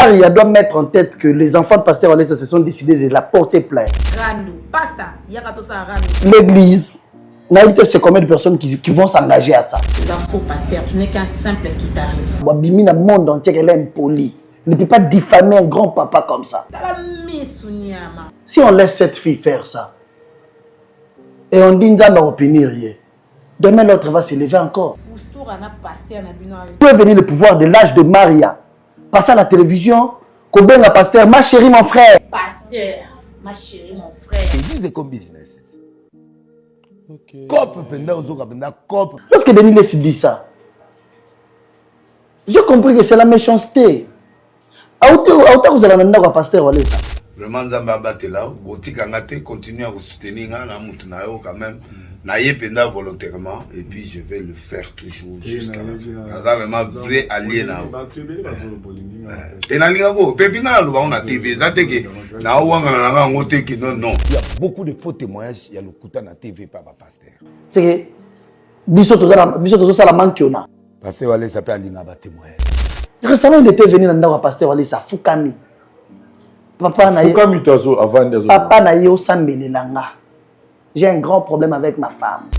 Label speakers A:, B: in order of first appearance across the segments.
A: Maria doit mettre en tête que les enfants de Pasteur Walesa se sont décidés de la porter plainte. L'église, c'est combien de personnes qui vont s'engager à ça?
B: Pasteur, tu n'es qu'un simple guitariste.
A: Wabimi na monde entier, elle est impolie. Ne peut pas diffamer un grand papa comme ça. Si on laisse cette fille faire ça, et on dit que on opinion rien, demain l'autre va s'élever encore. Vous pouvez venir le pouvoir de l'âge de Maria, passer à la télévision, combien la pasteur, ma chérie, mon frère.
B: Pasteur, ma chérie, mon frère.
C: C'est comme business.
A: Lorsque Denis Lessi dit ça, j'ai compris que c'est la méchanceté. Vous allez en pasteur Walesa.
D: Vraiment, Zamba Batela, Goti Kangate continue à vous soutenir, quand même. Naïe Penda volontairement, et puis je vais le faire toujours jusqu'à la fin. C'est vraiment vrai allié. Et Nangago, Pépina, on a TV, ça t'est que non.
C: Il y a beaucoup de faux témoignages, il y a le Kouta na TV par ma pasteur.
A: C'est que, Bissoto Salaman qui on a.
C: Pasteur Walesa s'appelle Alina ba témoignage.
A: Récemment, il était venu dans le pasteur Walesa, Foukami. Papa na yo Sambelelanga. J'ai un grand problème avec ma femme.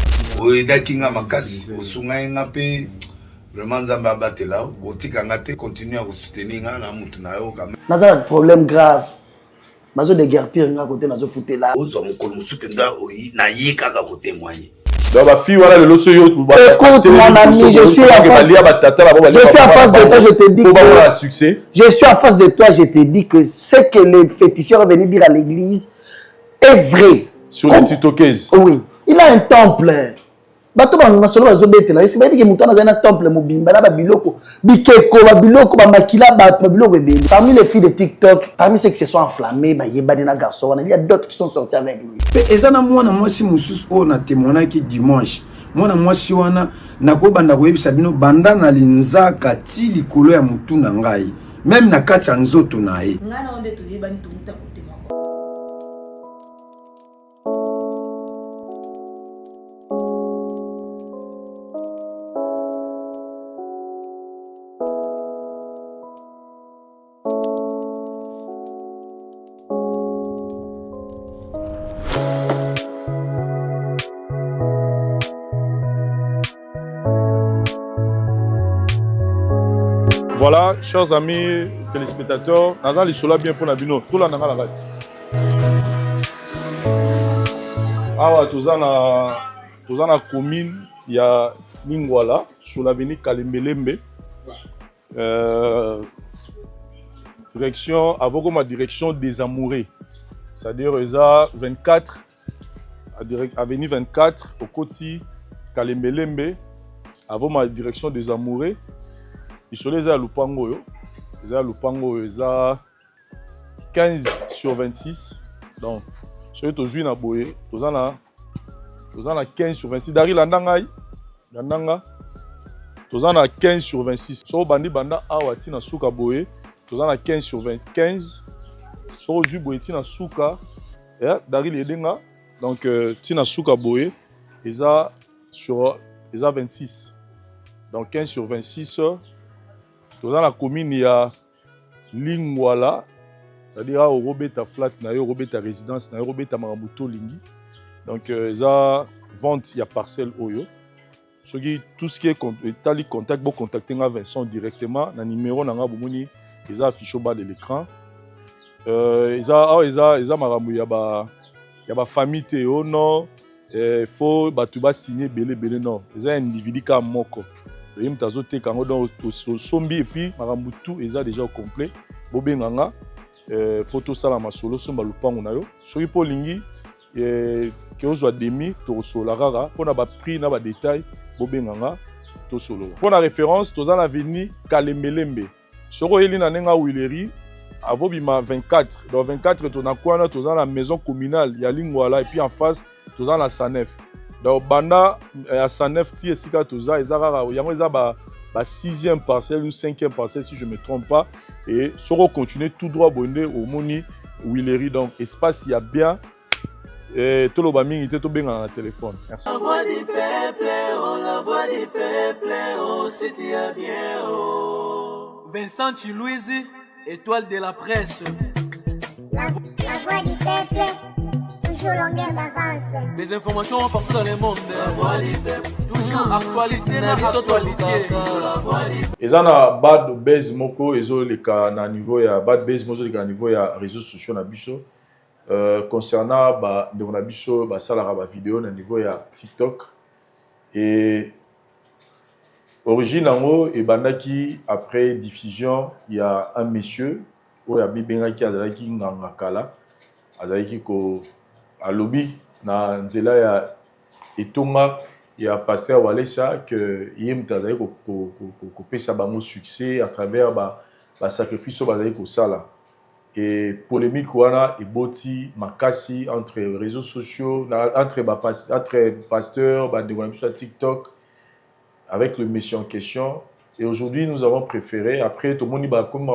D: Oui, Dakinga Makasi, Osunga Ngape, vraiment Zamba Batela, Goti Kangate continue à vous soutenir, quand même.
A: Nous avons un problème grave. Nous avons des guerres pires, nous avons des foutés là.
D: Nous avons des témoigner.
A: Écoute mon ami, je suis en face de toi, je te dis que je suis en face de toi, je te dis que ce que les féticheurs venaient dire à l'église est vrai.
E: Sur les TikTokers.
A: Oui, il a un temple. Bato ba solo ba zobetela, esi ba biki mutu na un temple mobimba na ba biloko, bikeko ba biloko ba makila ba biloko ebeli. Parmi les filles de TikTok, parmi ceux qui se sont enflammés, ba yebani na garçon, il y a d'autres qui sont sortis avec lui.
F: Ezana mwana mwasi mususu o na témoignaki dimanche. Mwana mwasi wana nakobanda koyebisa bino banda na linzaka ti likolo ya mutu na ngai. Même na kati ya nzoto na ye.
B: Ngana onde toyebani tuuta kote mako.
E: Voilà, chers amis téléspectateurs, nous allons les bien pour Nabino. Tout le monde a la rate. Ah, tous en a commune, il y a Lingwala, sur l'avenue Kalembelembe. Direction, avant ma direction des amoureux. C'est-à-dire, il y a 24, avenue 24, au côté Kalembelembe, avant ma direction des amoureux. Ils sont les Lupango, ils ont 15 sur 26. Donc, je suis toujours na boye, tous en a 15 sur 26. Dari landanga, tous en a 15 sur 26. So bandi banda awati na suka boye, tous en a 15 sur 25. So ju boye tina suka, dari ledenga. Donc tina suka boye, ils ont 26. Donc 15 sur 26. Dans la commune, il y a Lingwala, c'est-à-dire au Robeta Flat, au Robeta Résidence, au Robeta Marabuto Lingi. Donc, il y a vente, il y a parcelle Oyo. Tout ce qui est contact, vous contactez Vincent directement. Le numéro, il y a affiché au bas de l'écran. Il y a famille Théo, non. Il faut signer Belé, non. Il y a un individu qui a moko. Et puis, Marambutu est déjà complet. Bobé Nganga, photo salama solo, somba lupango na yo. Soki po lingi, que ozwa demi, to solo rara, pour na ba prix na ba détail, Bobé Nganga, to solo. Pour la référence, to za na avenue Kalembelembe. Soro Elina Nenga Wileri, avobima 24. Dans 24, to na kwana, to za la maison communale, ya Lingwala, et puis en face, to za la Sanef. Donc, banda à 109 ti esika toza ezara yango eza ba 6e parcelle ou 5e parcelle si je me trompe pas et soro continuer tout droit bonde au moni Willery donc espace il y a bien tout le baming était tout bien dans le téléphone. Merci.
G: La voix du peuple, oh la voix du peuple, oh c'était bien oh. Vincent Chilouizi étoile de la presse.
H: La voix du peuple, toujours longueur d'avance.
G: Les informations partout dans le monde. La voix du peuple, toujours actualité na actualité. La voix du peuple.
E: Ils ont bad base moko, ils ont les cas na niveau ya bad base moko, les niveau ya réseaux sociaux na biso. Concernant de mon abisso, ça la vidéo na niveau ya TikTok et origine en haut et bandaki après diffusion il y a un monsieur où il y a bibenga qui azalaki nganga kala azalaki ko alobi na nzela ya etonga ya pasteur Walesa que yem tazali ko pesa bango succès à travers ba sacrifice bazali ko sala et polémique wana eboti makasi entre réseaux sociaux entre pasteurs de TikTok avec le monsieur en question. Et aujourd'hui, nous avons préféré, après tout le monde a comme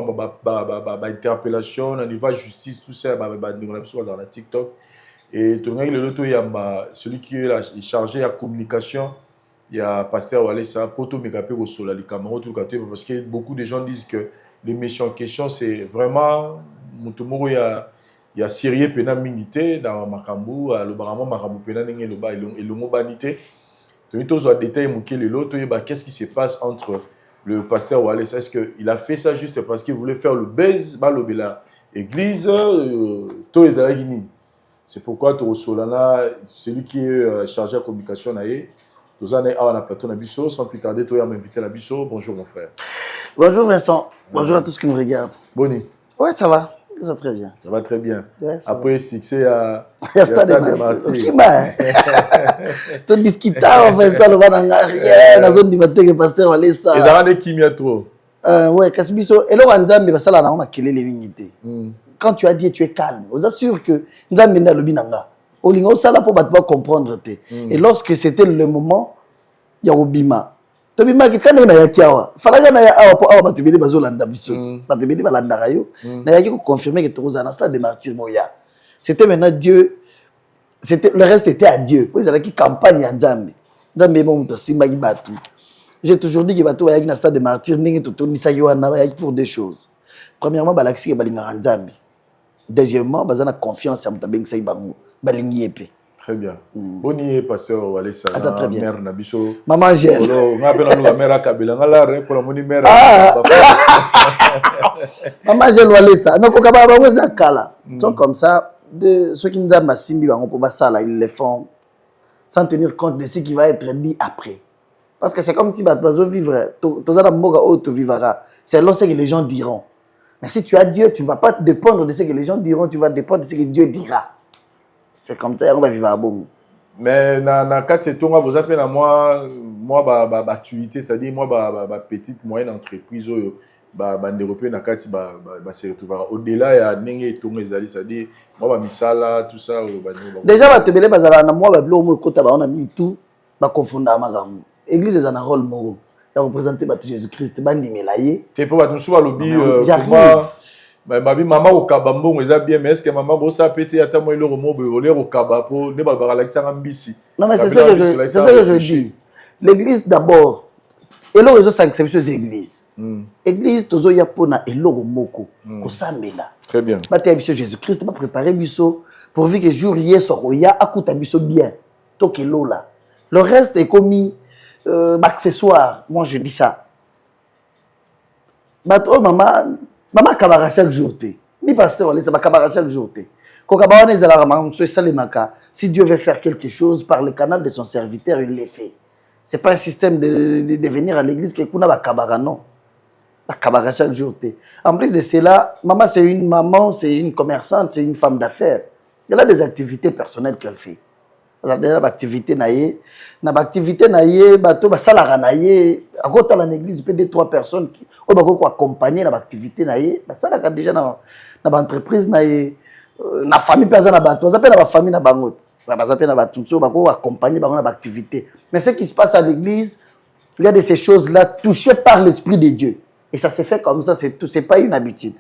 E: interpellation, on y va justice, tout ça, dans la TikTok. Et tout le monde, celui qui est chargé de la communication, il y a pasteur Walesa, poto megapé au sol, parce que beaucoup de gens disent que le monsieur en question, c'est vraiment, il y a sérieux pena minité dans Makambu, le barama Makambu pena et le mot banité. Qu'est-ce qui se passe entre le pasteur Walesa? Est-ce qu'il a fait ça juste parce qu'il voulait faire le buzz, l'église, c'est pourquoi Solana, celui qui est chargé de la communication, sans plus tarder, tu as invité la Bisso. Bonjour mon frère.
A: Bonjour Vincent, bonjour à tous qui nous regardent.
E: Boni.
A: Ouais, ça va. Ça va très bien.
E: Ça va très bien.
A: Ouais,
E: après, succès à
A: Stade des Martyrs. Qui m'a tout discuté, on fait ça, le va dans rien, la zone du matin que pasteur Walesa.
E: Et dans les kimia trop.
A: Ouais, Kasbiso. Et là, on a dit, ça là, on a quelle l'unité. Quand tu as dit, tu es calme. On assure que nous avons mis le binanga. Au lingo, ça là pour comprendre. Et lorsque c'était le moment, il y a Obima. Tobima qui kana na yakiawa falaga na ya awa po awa batubili bazolanda biso batubili balanda rayo na yaki ko confirmer que toza na stade de martyr moya c'était maintenant Dieu c'était le reste était à Dieu pour ça qui campagne ya Nzambe Nzambe mo muto simba ki batu j'ai toujours dit que batu ba yaki na stade de martyr ningi to tonisa ki wana ba yaki pour deux choses premièrement balaxi ke balinga Nzambe deuxièmement bazana confiance ya mutabeng sai bango balingi epé.
E: Très bien. Boni pasteur Walesa.
A: Ah, très bien.
E: Mère Nabiso.
A: Maman Gel.
E: On appelle la mère à Kabila. On a la pour la moni mère.
A: Maman Gel Walesa. Donc, on va voir ça kala. Donc comme ça, de ceux qui nous ont massimbi, on peut pas ça là, ils le font sans tenir compte de ce qui va être dit après. Parce que c'est comme si tu vivre, tu vivras. C'est lorsque les gens diront. Mais si tu as Dieu, tu ne vas pas dépendre de ce que les gens diront, tu vas dépendre de ce que Dieu dira. C'est comme ça, on va vivre à bon.
E: Mais dans quatre c'est tout, vous appelez à moi activité, c'est-à-dire moi petite moyenne entreprise européenne dans quatre se retrouver au-delà il y a n'engé tout les alliés, c'est-à-dire moi misala tout ça.
A: Déjà va te belé bazala na moi blo mo kota ba on a mis tout ba confondre amagambo. Église est un rôle moro. Ça représenter Jésus-Christ bandi melaye.
E: C'est pour battre sous lobby comment maman au kabambo ils a bien mais est-ce que maman bossa pété à ta moi le romo voler au kabapo ne ba relaxer ambisi.
A: Non mais c'est ça que je dis. L'église d'abord et là ils ont cinq services église. Église tozo ya pona et lo moko ko sambela.
E: Très bien.
A: Baté biso Jésus-Christ va préparer biso pourvu que jour hier soroya akuta biso bien. Tokelo là. Le reste est commis accessoire. Moi je dis ça. Bato maman kabara chaque jour té. Mi pasteur Walesa ba kabara chaque jour té. Ko kabara ne zala maman so salemaka. Si Dieu veut faire quelque chose par le canal de son serviteur, il le fait. C'est pas un système de venir à l'église que kuna ba kabara non. Ba kabara chaque jour té. En plus de cela, maman c'est une maman, c'est une commerçante, c'est une femme d'affaires. Elle a des activités personnelles qu'elle fait. Elle a des activités naïe, bateau basalara naïe, à côté de l'église, peut être 3 personnes qui ont accompagner dans l'activité naïe, ça là déjà dans l'entreprise naïe, na famille personne na bateau, ça peut la famille na bangot, ça peut na bateau, ça va accompagner dans l'activité. Mais ce qui se passe à l'église, il y a de ces choses là touchées par l'esprit de Dieu, et ça s'est fait comme ça, c'est pas une habitude.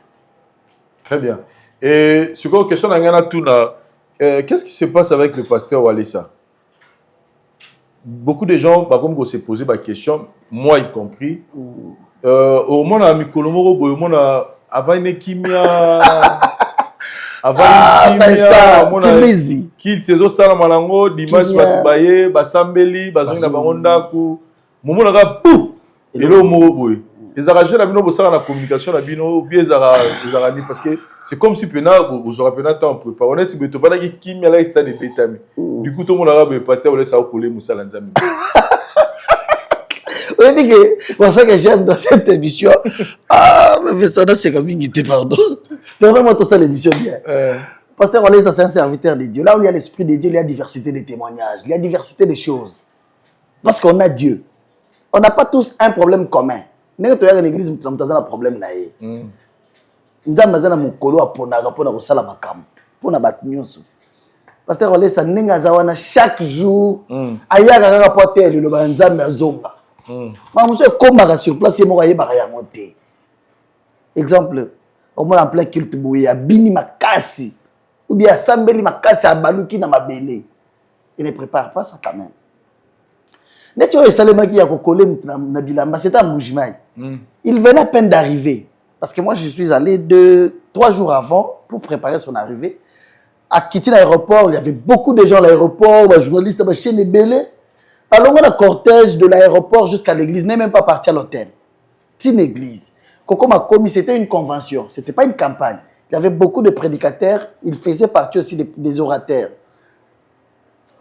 E: Très bien. Et sur la question d'Angana Tuna. Qu'est-ce qui se passe avec le pasteur Walesa? Beaucoup de gens, comme vous s'est posé ma question, moi y compris, au moins à Mikolomoro, au moins avant une kimia. Avant
A: ça, Timizi.
E: Qui saison ça malango dimanche batubaye basambeli bazonga bangonda ku momo na pou et le mot boy les arrangeurs la bino bosala na communication la bino bien les arani parce que c'est comme si pena vous aurez pena temps pour préparer honnête si beto bana ki kimia là stade de pétami du coup tout le monde arabe passer on laisse ça coller musala nzambi.
A: On dit que moi ça que j'aime dans cette émission mais ça c'est comme une pardon. Vraiment tout ça l'émission bien. Pasteur Olé, ça c'est un serviteur de Dieu. Là où il y a l'esprit de Dieu, il y a diversité de témoignages, il y a diversité de choses. Parce qu'on a Dieu. On n'a pas tous un problème commun. Nous avons une église qui a un problème. Nous avons un problème Pasteur Olé, ça n'est chaque jour. Il y a un rapporteur de l'Obanzamba. Sur place, il exemple, au moins en plein culte, il y a Bini Makasi. Ou bien Sambeli Makasi à Baluki na Mabele. Il ne prépare pas ça quand même. Netio et Salema qui a collé na Bilamba, c'était un Moujimaï. Il venait à peine d'arriver. Parce que moi, je suis allé 3 jours avant pour préparer son arrivée. À quitter l'aéroport, il y avait beaucoup de gens à l'aéroport, des journalistes, des chaînes Belé. Alors, on a un cortège de l'aéroport jusqu'à l'église, n'est même pas parti à l'hôtel. C'est une église. Coco m'a commis, c'était une convention, ce n'était pas une campagne. Il y avait beaucoup de prédicateurs, il faisait partie aussi des orateurs.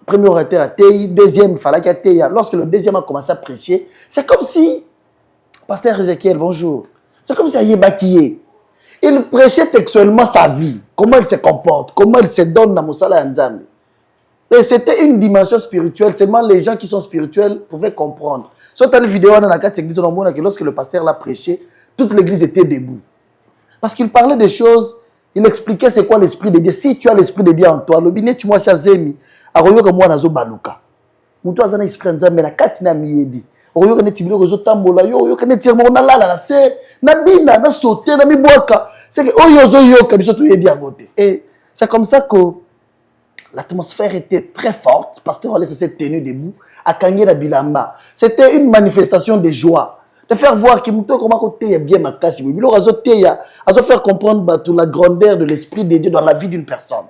A: Premier orateur à Tei, deuxième, il fallait qu'il y ait Tei. Lorsque le deuxième a commencé à prêcher, c'est comme si, Pasteur Ezekiel, bonjour, c'est comme si Ayébakiye, il prêchait textuellement sa vie, comment il se comporte, comment il se donne dans Moussala Nzambe. Et c'était une dimension spirituelle, seulement les gens qui sont spirituels pouvaient comprendre. Sur telle vidéo, on a la carte église, on a que lorsque le pasteur l'a prêché, toute l'église était debout. Parce qu'il parlait des choses, il expliquait c'est quoi l'esprit de Dieu. Si tu as l'esprit de Dieu en toi, le binet, tu m'as zemi, aroyo que moi nazo baluka. Mutu azana esprit nzambe la katina miyedi. Aroyo que netibilo rezo tambola yo que netirmo na lala na se na bina na sauter na miboaka. C'est que oyo zo yo que biso tu yebi angote. Et c'est comme ça que l'atmosphère était très forte. Pasteur Olé s'est tenu debout à Kanye na Bilamba. C'était une manifestation de joie. De faire voir que Mouto comment côté est bien ma casse. Il a faire comprendre la grandeur de l'esprit de Dieu dans la vie d'une personne.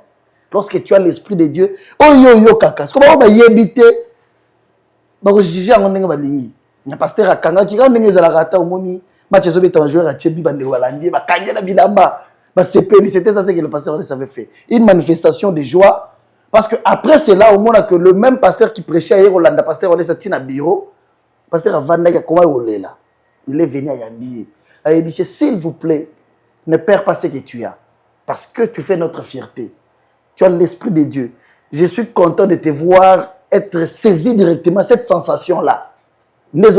A: Lorsque tu as l'esprit de Dieu, oh yo yo kaka. Comment on va y habiter? Bah juger en nenga balingi. Il y a pasteur Akanga qui quand nenga zala rata au moni. Match zo beta joueur à Tchebi bande walandi. Bah Kanye na bilamba. Bah sepeli. C'était ça que le pasteur avait fait. Une manifestation de joie. Parce que après cela au monde que le même pasteur qui prêchait à Rolanda, pasteur Olé Satine à bureau, pasteur Avanda comment il est là. Il est venu à Yambi. Il dit, s'il vous plaît, ne perds pas ce que tu as. Parce que tu fais notre fierté. Tu as l'esprit de Dieu. Je suis content de te voir être saisi directement cette sensation-là. Ouais,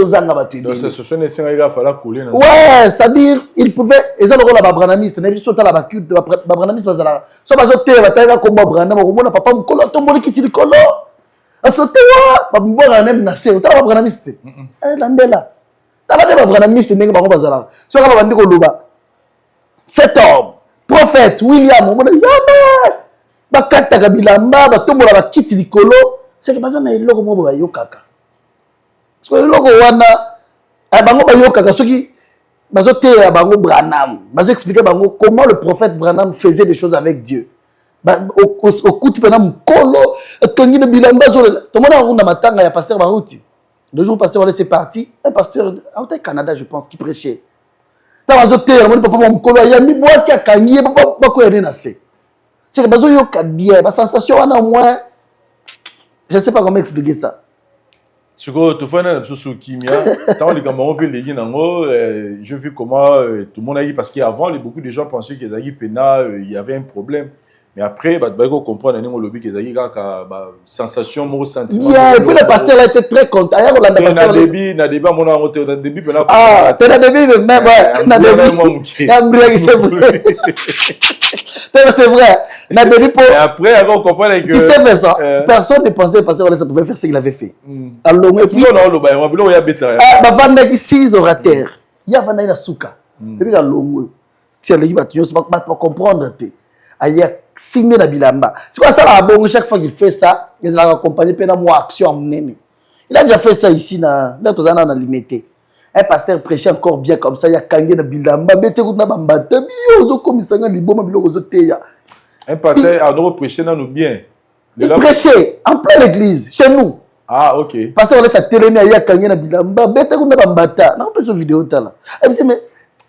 A: c'est-à-dire, il pouvait... Ils ont le rôle à Babranamiste. Ils ont le rôle à Babranamiste. Ils ont le rôle à Babranamiste. Ils cet homme, prophète William, c'est que bazana eloko mo ba yokaka. Parce que eloko wana bango ba yokaka soki bazote ya bango Branham, bazo expliquer bango comment le prophète Branham faisait des choses avec Dieu. Au coup tu pena mkolo tongi na bilamba zo to mona nguna matanga ya pasteur Baruti. 2 jours pasteur Olé c'est parti, un pasteur au Canada je pense qui prêchait. Ta bazote ya mona papa mkolo ya mi boaki akangie papa ko yene na se. C'est que bazo yoka bien, ba sensation wana au moins je ne sais pas comment expliquer ça.
E: Je vu comment tout le monde a dit, parce qu'avant, beaucoup de gens pensaient qu'il y avait un problème. Mais après, il faut comprendre qu'il y a une sensation, sentiment.
A: Et puis le pasteur a été très content. Ah, c'est vrai. Et
E: après, on comprend que...
A: Tu sais ça. Personne ne pensait que le pasteur pouvait faire ce qu'il avait fait. Alors, et puis... Il y a 6 orateurs. Il y a Vanaïna Souka. Et puis, il y a Longo. Tu vas comprendre. Il y a signé la bilamba. C'est quoi ça là? Bon, chaque fois qu'il fait ça, il a accompagné pendant moi action. Il a déjà fait ça ici, dans limité. un pasteur prêchait encore bien comme ça, il y a Kangé na Bilamba, bete kuna bambata, bio comme ça nga liboma bilo teya.
E: Un pasteur a donc prêché dans nous bien.
A: Il prêchait en plein l'église, chez nous.
E: Ah, ok.
A: Pasteur, on laisse à télémé, il y a Kangé na Bilamba, bete kuna bambata. Non, pas sur vidéo là. Et puis mais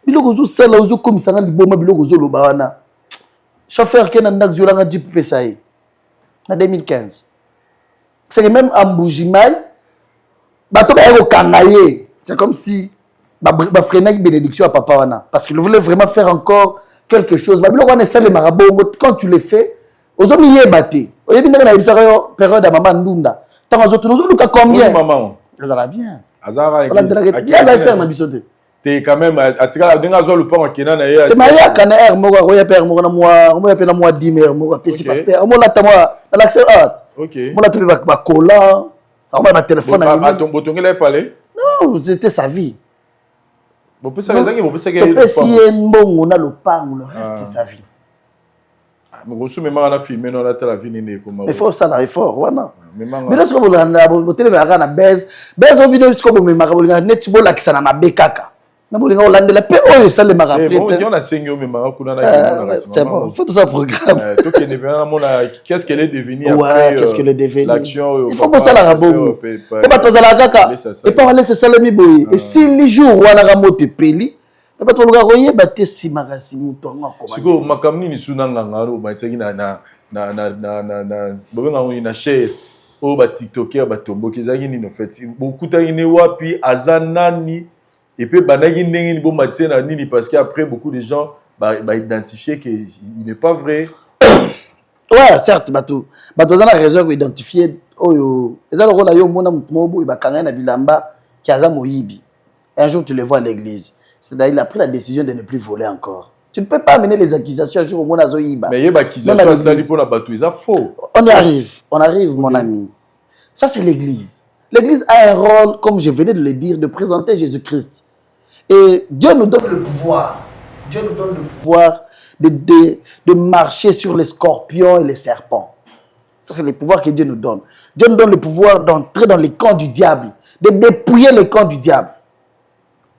A: bilo gozo sala ozo comme ça nga liboma bilo gozo lobawana. Chauffeur qui n'a pas de la Jeep PSAI en 2015. C'est que même en Bougimaï, c'est comme si il freinait une bénédiction à Papa Wana. Parce qu'il voulait vraiment faire encore quelque chose. Quand tu le fais, aux hommes, il y a battu. Il y a une période à Maman Ndunda. Tant aux autres, nous avons combien?
E: Maman.
A: Ça va bien.
E: Azara.
A: Il y a un bisoté.
E: T'es quand même à tika dinga zo le pont qui na ya
A: te maya kana air mo ko ya père mo na mo pe na mo 10 mer mo pesi pasteur mo la ta mo na l'accès art
E: OK
A: mo la te ba cola on ma téléphone
E: à ton botongela parler
A: non c'était sa vie
E: bon peut ça les amis bon peut ça que
A: pesi mbongo na lopango le reste de sa vie
E: mais grosso même on a filmé dans la télévision ni comme
A: il faut ça là effort wana mais là ce que vous télé na base au vidéo ce que vous me marabolinga net bo la kisana mabekaka na bolinga olandela pe oyo ça le maraprete
E: bon on a sengyo mais makuna na
A: c'est bon faut tout ça programme
E: tout qui est devenu qu'est-ce qu'elle est devenue
A: après qu'est-ce qu'elle est devenue
E: l'action
A: il faut pas ça la rabongo et pas toi la kaka et pas laisser ça le miboyi et si les jours wana ramote peli pas toi le royer baté si magasi muto ngako
E: siko makamni ni sunanga ngaro ba tsaki na bobenga ngoni na share o ba tiktoker ba tombo kezaki ni no fait beaucoup ta ine wapi azanani. Et puis, il parce qu'après, beaucoup de gens identifier qu'il n'est pas vrai.
A: Ouais, certes, Batou. Batou, on a raison d'identifier. Un jour, tu le vois à l'église. C'est-à-dire qu'il a pris la décision de ne plus voler encore. Tu ne peux pas amener les accusations un jour au monde à Zoïba.
E: Mais il y a des accusations pour la Batou, c'est faux.
A: On arrive, mon ami. Ça, c'est l'église. L'église a un rôle, comme je venais de le dire, de présenter Jésus-Christ. Et Dieu nous donne le pouvoir. Dieu nous donne le pouvoir de marcher sur les scorpions et les serpents. Ça, c'est le pouvoir que Dieu nous donne. Dieu nous donne le pouvoir d'entrer dans les camps du diable, de dépouiller les camps du diable.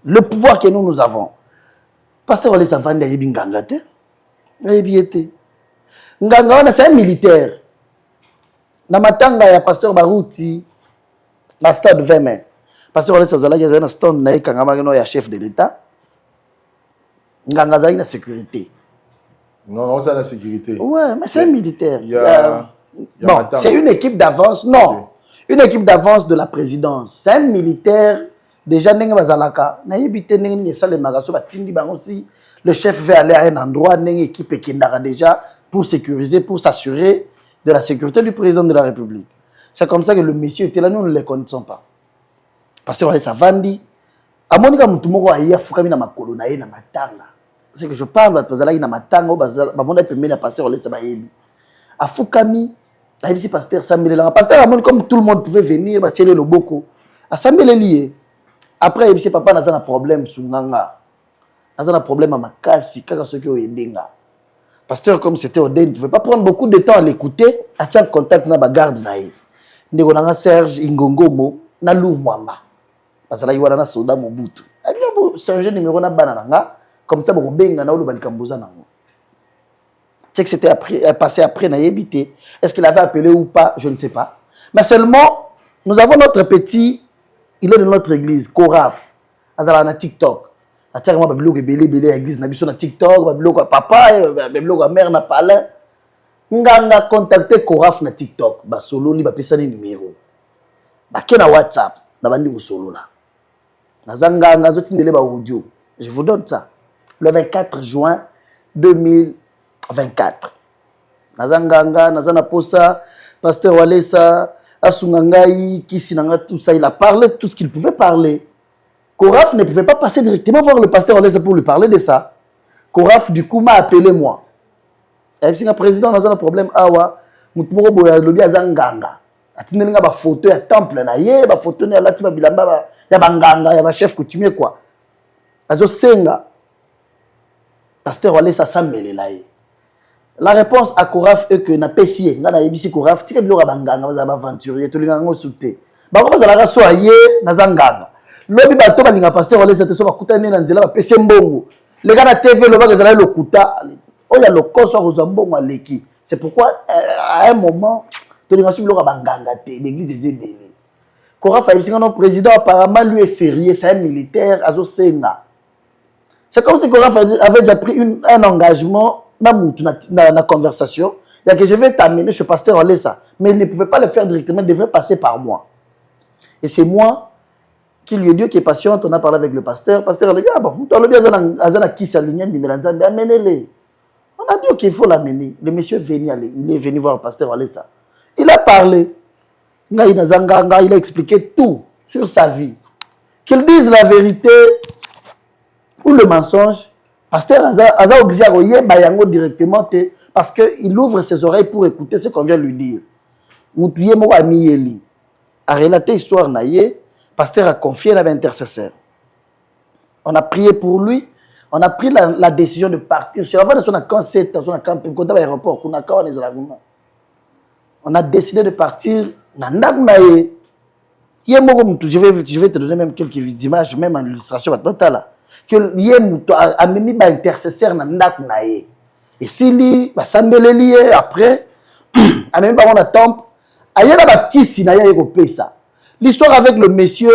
A: Le pouvoir que nous avons. Pasteur Wale Savanda Yebi Nganga te. Nganga, c'est un militaire. Dans Matanga, il y a Pasteur Barouti, dans le stade 20 mai. Pasteur Wale Savanda, il y a un stade qui est chef de l'État. Nganga, il y a la sécurité.
E: Non, c'est la sécurité.
A: Ouais, mais c'est un militaire.
E: Bon,
A: c'est une équipe d'avance. Non, okay. Une équipe d'avance de la présidence. C'est un militaire. Déjà, le chef veut aller à un endroit, une équipe qui est déjà pour sécuriser, pour s'assurer de la sécurité du président de la République. C'est comme ça que le monsieur était là, nous ne le connaissons pas. Parce que ça vandi. À mon avis, tout le monde a eu na makolona na matanga. C'est que je parle de bazala na matanga, bazala peut mener passer on laisse bayebi. À Fukami, là ici pasteur Samuel là, pasteur Amon comme tout le monde pouvait venir, ba tirer le boko. À Samuel lié. Après ici papa n'a un problème sunganga. N'a un problème à makasi kaka ceux qui ont yenga. Pasteur comme c'était Odin, ne pouvait pas prendre beaucoup de temps à l'écouter, à tiens contact na ba garde na ye. Ndeko na Serge Ingongomo na Lou Mwamba. Parce que là il y a un soldat Mobutu. Il y a un numéro na banana. Comme ça, c'est que c'était passé après, n'a évité. Est-ce qu'il avait appelé ou pas, je ne sais pas. Mais seulement, nous avons notre petit, il est de notre église, Koraf. Azala na TikTok. Atiarement, babilo ke belé église na biso na TikTok, babilo ko papa, babilo ko mère na palin. Nganga contacté Koraf na TikTok, ba solo li ba pesa ni numéro. Ba ke na WhatsApp, na bandi ko solo la. Na zanga zo tindele ba audio. Je vous donne ça. Le 24 juin 2024. Nazanganga, Nazana Posa, Pasteur Walesa, Asungangai, Kisinanga, tout ça, il a parlé de tout ce qu'il pouvait parler. Koraf ne pouvait pas passer directement voir le Pasteur Walesa pour lui parler de ça. Koraf, du coup, m'a appelé moi. Et puis, le président, Nazana problème, Awa, Moutmoro Boya, Lobi Azanganga. Atindelinga, ba photo, ya temple, na ye, ba photo, ya Latiba Bilamba, ya Banganga, ya ba chef coutumier, quoi. Azo Senga. Pasteur Wale ça s'amène là. La réponse à Koraf est que na pesier, na na yebisi Koraf, tike bilo banganga baza aventurier, to linga ngo souté. Ba ko bazala so aye na zanganga. Lobi bato balinga pasteur Olesa te so bakutane na nzela bapese mbongo. Les gars de TV, le bac est le kuta. Oh, il y a le corps sur Ozambon à l'équipe. C'est pourquoi, à un moment, tu as su le Rabangangate, l'église est aidée. Kora Faïb, c'est notre président, apparemment, lui est sérieux, c'est un militaire, Azo Senga. C'est comme si Kora Faïb avait déjà pris un engagement dans la conversation. Il y a que je vais t'amener chez pasteur Olesa. Mais il ne pouvait pas le faire directement, il devait passer par moi. Et c'est moi qui lui a dit qu'il est patiente, on a parlé avec le pasteur. Le pasteur a dit, ah bon, on a amenez-les. On a dit qu'il faut l'amener. Le monsieur est venu, il est venu voir le pasteur Olesa. Il a parlé. Il a expliqué tout sur sa vie. Qu'il dise la vérité ou le mensonge. Le pasteur a obligé à regarder Bayango directement parce qu'il ouvre ses oreilles pour écouter ce qu'on vient lui dire. Moutouye mo amiyeli. A relaté l'histoire naïe. Le pasteur a confié à l'intercesseur. On a prié pour lui. On a pris la décision de partir. On a décidé de partir. Je vais te donner même quelques images, même en illustration. Que a mis un intercesseur. Et si lui, après, a même pas mon temple. L'histoire avec le monsieur,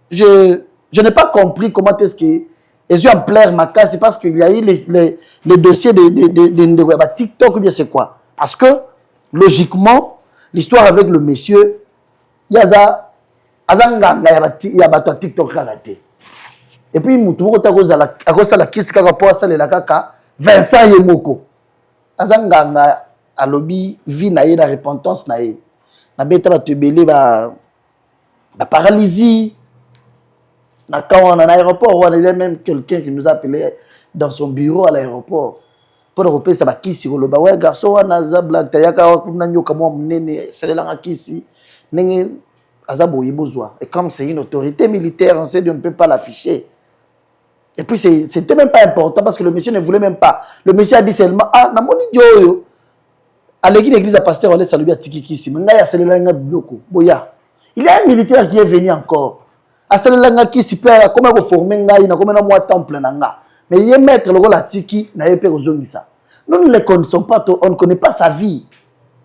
A: je n'ai pas compris comment est-ce que les yeux en pleurent ma case, c'est parce qu'il y a eu les dossiers de TikTok ou bien c'est quoi. Parce que, logiquement, l'histoire avec le monsieur, il y a TikTok raté. Et puis, il y a la crise Vincent Yemoko. Azanganga a lobby vie naïe la repentance naïe. Na beta ba tebele ba paralysie. Quand on est à l'aéroport, on a même quelqu'un qui nous a appelé dans son bureau à l'aéroport. Pour le ça va qui si le ba ouais garçon on a za blague tayaka kuna nyoka mo mnene selela kisi nenge azabo yebozwa. Et comme c'est une autorité militaire, on sait qu'on ne peut pas l'afficher. Et puis c'était même pas important parce que le monsieur ne voulait même pas. Le monsieur a dit seulement ah na moni dioyo. À l'église à pasteur on laisse saluer à Tiki Kisi. Mais il y a selela bloko boya. Il y a un militaire qui est venu encore. Asalanga Kisi peut comment vous former ngai na comment moi temple nanga. Mais il est maître le rôle à Tiki na yepé ozongisa. Nous ne le connaissons pas, on ne connaît pas sa vie.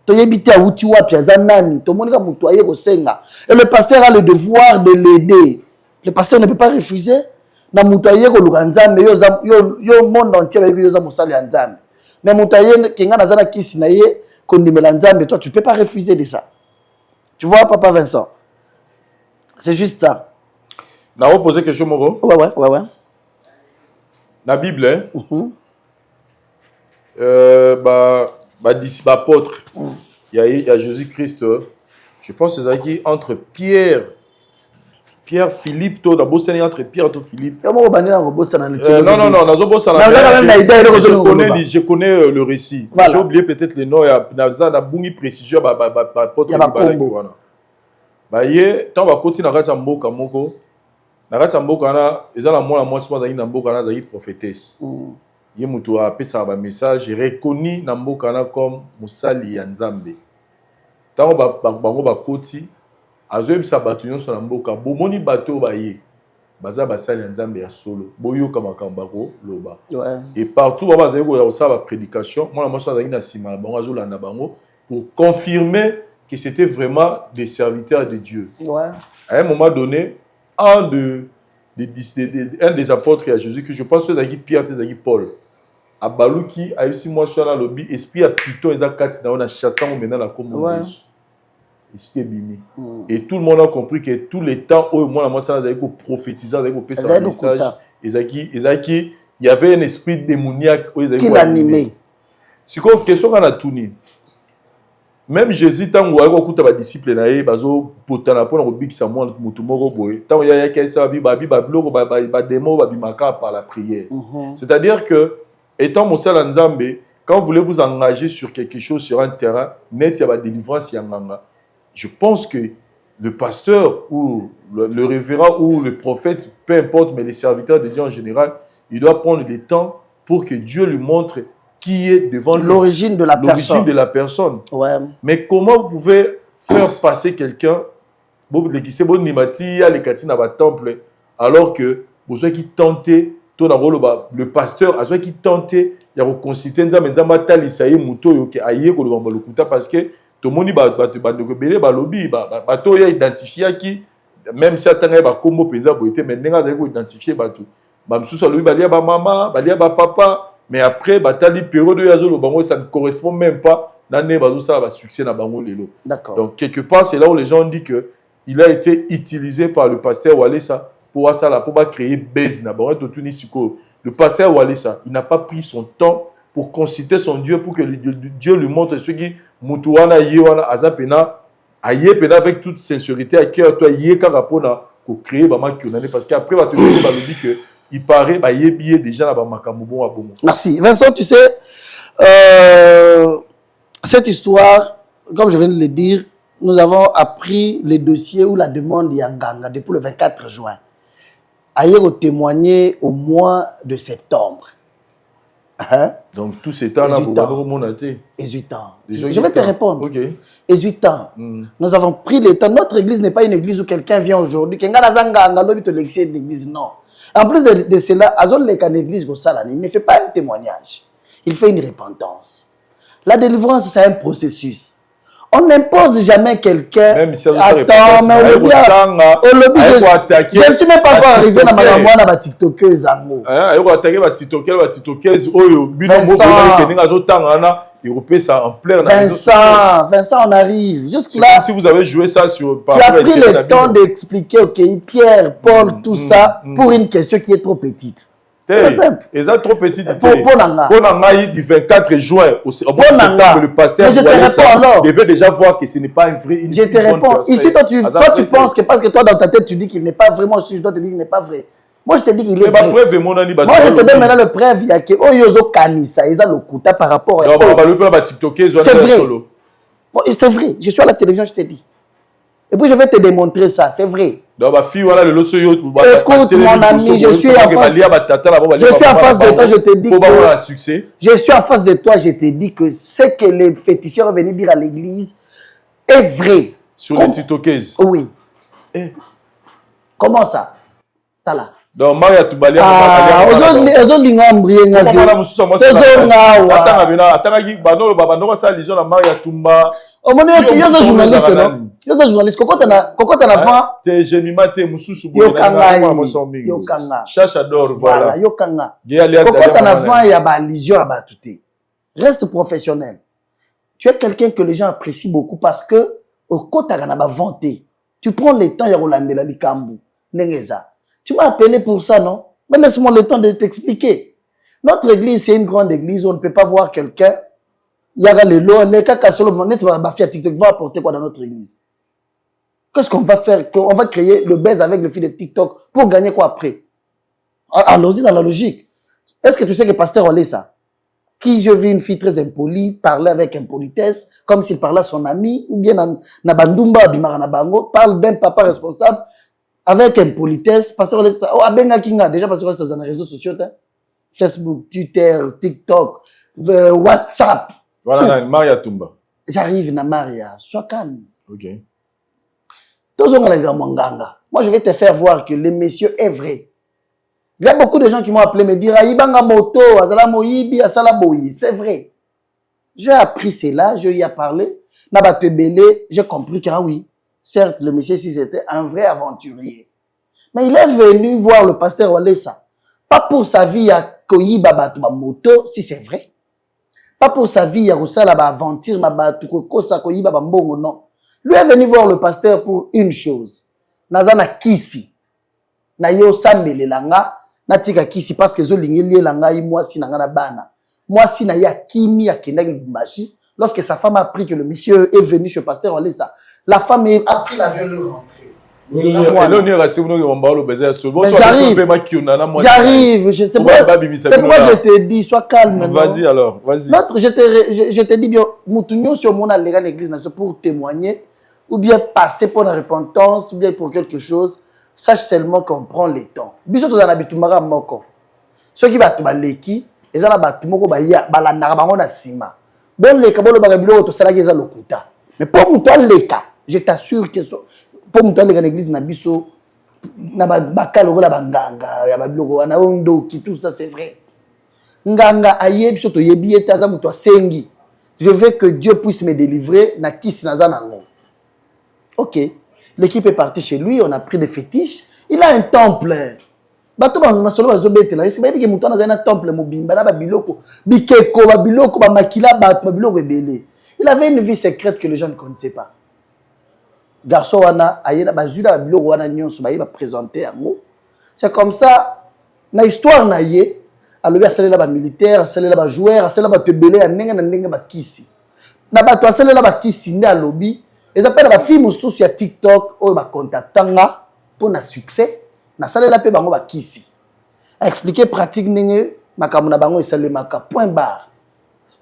A: Tu es habité à Outiwa, Piazanani, tout le monde a moutoyé au Senga. Et le pasteur a le devoir de l'aider. Le pasteur ne peut pas refuser. Na moutoyé au Luganzambe, yo monde entier avec yo zamosali anzambe. Mais moutoyé kinga nazana Kisi na ye kondimela nzambe, toi tu peux pas refuser de ça. Tu vois papa Vincent? C'est juste ça.
E: Na poser quelque chose moko?
A: Ouais.
E: La Bible, apôtre, il y a Jésus-Christ. Je pense que c'est qui entre Pierre, Philippe, toi, entre Pierre et Philippe. Non, je connais le récit. J'ai oublié peut-être le nom. Il y a une précision. Tant que continuer à mboka moko, na mboka ezala mwana mwasi mwa na mboka na zali prophétesse. Ye mutu a pesa ba message reconnu na mboka na comme musali ya Nzambe. Tant bango ba koti azoyebisa bato nyonso na mboka bomoni bato baye baza basali ya Nzambe ya solo boyoka makambo bako loba. Et partout ba bazali ko ya ba prédication mwana mwasi azali na sima bango azolanda bango pour confirmer que c'était vraiment des serviteurs de Dieu. À un moment donné, un des apôtres à Jésus, que je pense que c'est Pierre et Paul, à Balouki, a eu 6 mois sur la lobby, esprit a plutôt les actes dans la chasse maintenant la commune. Esprit bimi. Et tout le monde a compris que tous les temps où moi la ça avait prophétisé, avait passer un message, il y avait un esprit démoniaque qui l'animait. C'est quoi question qu'on a tourné. Même Jésus, tant que vous avez des disciples, vous avez par la prière. C'est-à-dire que, étant mon seul Nzambe, quand vous voulez vous engager sur quelque chose, sur un terrain, net, il y a des délivrances, je pense que le pasteur ou le révérend ou le prophète, peu importe, mais les serviteurs de Dieu en général, il doit prendre le temps pour que Dieu lui montre qui est devant
A: l'origine de la personne.
E: Ouais. Mais comment vous pouvez faire passer quelqu'un, qui sait bon nimati, les katina va temple, alors que vous qui tentez le pasteur a qui tenté ya reconstituer nzamba talisa ye muto yo ke aye ko le lokuta parce que to moni ba de belé ba lobby ba to ya identifier qui même si atanga ba kombo penza boité mais ndenga za ko identifier ba tout ba msusu lobby ba lia ba maman ba lia ba papa mais après ba tali période ya zo lo bango ça ne correspond même pas dans ba zo ça ba succès na bango lelo.
A: D'accord.
E: Donc quelque part c'est là où les gens disent que il a été utilisé par le pasteur Walesa pour ça là pour créer base na bango to tuni siko. Le pasteur Walesa, il n'a pas pris son temps pour consulter son Dieu pour que Dieu lui montre ce qui mutuana yewana azapena ayepena avec toute sincérité à cœur toi yeka rapona pour créer vraiment parce qu'après va te dire ba dit que il paraît ba yebié déjà là ba makambo bon abomo.
A: Merci Vincent, tu sais cette histoire comme je viens de le dire, nous avons appris les dossiers ou la demande Yanganga depuis le 24 juin. Ailleurs témoigner au mois de septembre. Hein?
E: Donc tous ces temps-là, pour remonter.
A: 18 ans. Je vais te répondre.
E: Ok.
A: 18 ans. Nous avons pris le temps. Notre église n'est pas une église où quelqu'un vient aujourd'hui. Non. En plus de cela, il ne fait pas un témoignage. Il fait une repentance. La délivrance, c'est un processus. On n'impose jamais quelqu'un.
E: Même si
A: attends, mais au lobby, je ne suis même pas encore arrivé dans ma moine à TikTokeuse. Vincent, on arrive. Jusque-là,
E: si vous avez joué ça sur.
A: Tu as pris le temps d'expliquer, ok, Pierre, Paul, tout ça, pour une question qui est trop petite. C'est simple.
E: Et ça trop petit.
A: Pour
E: Nanga du 24 juin, le pasteur devait déjà voir que ce n'est pas un vrai.
A: Je te réponds. Ici, toi, tu penses que parce que toi, dans ta tête, tu dis qu'il n'est pas vraiment sûr, je dois te dire qu'il n'est pas vrai. Moi, je te dis qu'il est vrai. Moi, je te donne maintenant le preuve. Il y a que Oyozo Kanisa, ils ont le coup par rapport à. C'est vrai. C'est vrai. Je suis à la télévision, je te dis. Et puis, je vais te démontrer ça. C'est vrai. Écoute, mon ami, je suis en face de toi, je te dis que je suis en face de toi, je te dis que ce que les féticheurs sont venus dire à l'église est vrai.
E: Sur les TikTokers.
A: Oui. Comment ça? Ça là.
E: Donc, Maria Toubalia.
A: Journaliste, non? Journaliste. Voilà. Reste professionnel. Tu es quelqu'un que les gens apprécient beaucoup parce que au côté vanté. Tu prends le temps de la Likambu. Tu m'as appelé pour ça, non? Mais laisse-moi le temps de t'expliquer. Notre église, c'est une grande église où on ne peut pas voir quelqu'un. Il y a les lois, les cas solo, TikTok va apporter quoi dans notre église? Qu'est-ce qu'on va faire? On va créer le buzz avec le fil de TikTok pour gagner quoi après? Allons-y dans la logique. Est-ce que tu sais que pasteur Olé ça? Qui je vis une fille très impolie, parler avec impolitesse, comme s'il parlait à son ami, ou bien na bandumba, bimara na bango, parle d'un papa responsable, avec impolitesse, pasteur Olé ça. Oh, abenga kinga, déjà pasteur Olé ça dans les réseaux sociaux, Facebook, Twitter, TikTok, WhatsApp.
E: Voilà, Maria Tumba.
A: J'arrive na Maria, sois calme.
E: Ok.
A: Moi, je vais te faire voir que le monsieur est vrai. Il y a beaucoup de gens qui m'ont appelé me dire Aïbanga moto, Azala Moïbi, Asala Boyi. C'est vrai. J'ai appris cela, je lui ai parlé. Nabate Belé, j'ai compris que oui, certes, le monsieur, si c'était un vrai aventurier. Mais il est venu voir le pasteur Walesa. Pas pour sa vie à Koyiba Batouba moto, si c'est vrai. Pas pour sa vie à Roussala aventure, Kosa Koyiba Bambongo, non. Lui est venu voir le pasteur pour une chose. Nazana kisi. Na yo sambele langa. Na tika kisi parce que zo lingeli langa yi moi si nanga na bana. Moi si na ya kimi ya kendaki bimbashi. Lorsque sa femme a appris que le monsieur est venu chez le pasteur Olesa, la femme a pris l'avion de rentrer. J'arrive. C'est pourquoi je te dis, sois calme.
E: Vas-y alors, vas-y.
A: Je te dis bien, Moutounio sur mon alléga l'église pour témoigner, ou bien passer pour la repentance, ou bien pour quelque chose. Sache seulement qu'on prend le temps. Bisous tous en habitumara moko. Ceux qui battent baleki, ils ont battu moko balanda bango na sima. Bon les kabolo barabilo to sala geza lokuta. Mais pour moi toi les cas, je t'assure que pour moi toi l'église na biso na bakalo la banganga ya babiloko wana ondoki tout ça c'est vrai. Nganga ayeb surtout yebi etaza muto asengi. Je veux que Dieu puisse me délivrer na kisi naza nango. OK. L'équipe est partie chez lui, on a pris des fétiches. Il a un temple. Bato ba masolo bazobetela. Isi ba muto naza na temple mobimba na babiloko bikeko babiloko ba makila ba biloko ebele. Il avait une vie secrète que les gens ne connaissaient pas. Garçon wana ayena bazuda babiloko wana nyonso ba présenter yango. C'est comme ça na histoire na ye alobi asalela ba militaire, asalela ba joueur, asalela ba tebele ya ndenge na ndenge ba kisi. Na bato asalela ba kisi nde alobi ezapela ba film mosusu ya TikTok oyo ba contactanga pour na succès na salela pe bango ba kisi. A expliquer pratique ndenge makambo na bango esalemaka point barre.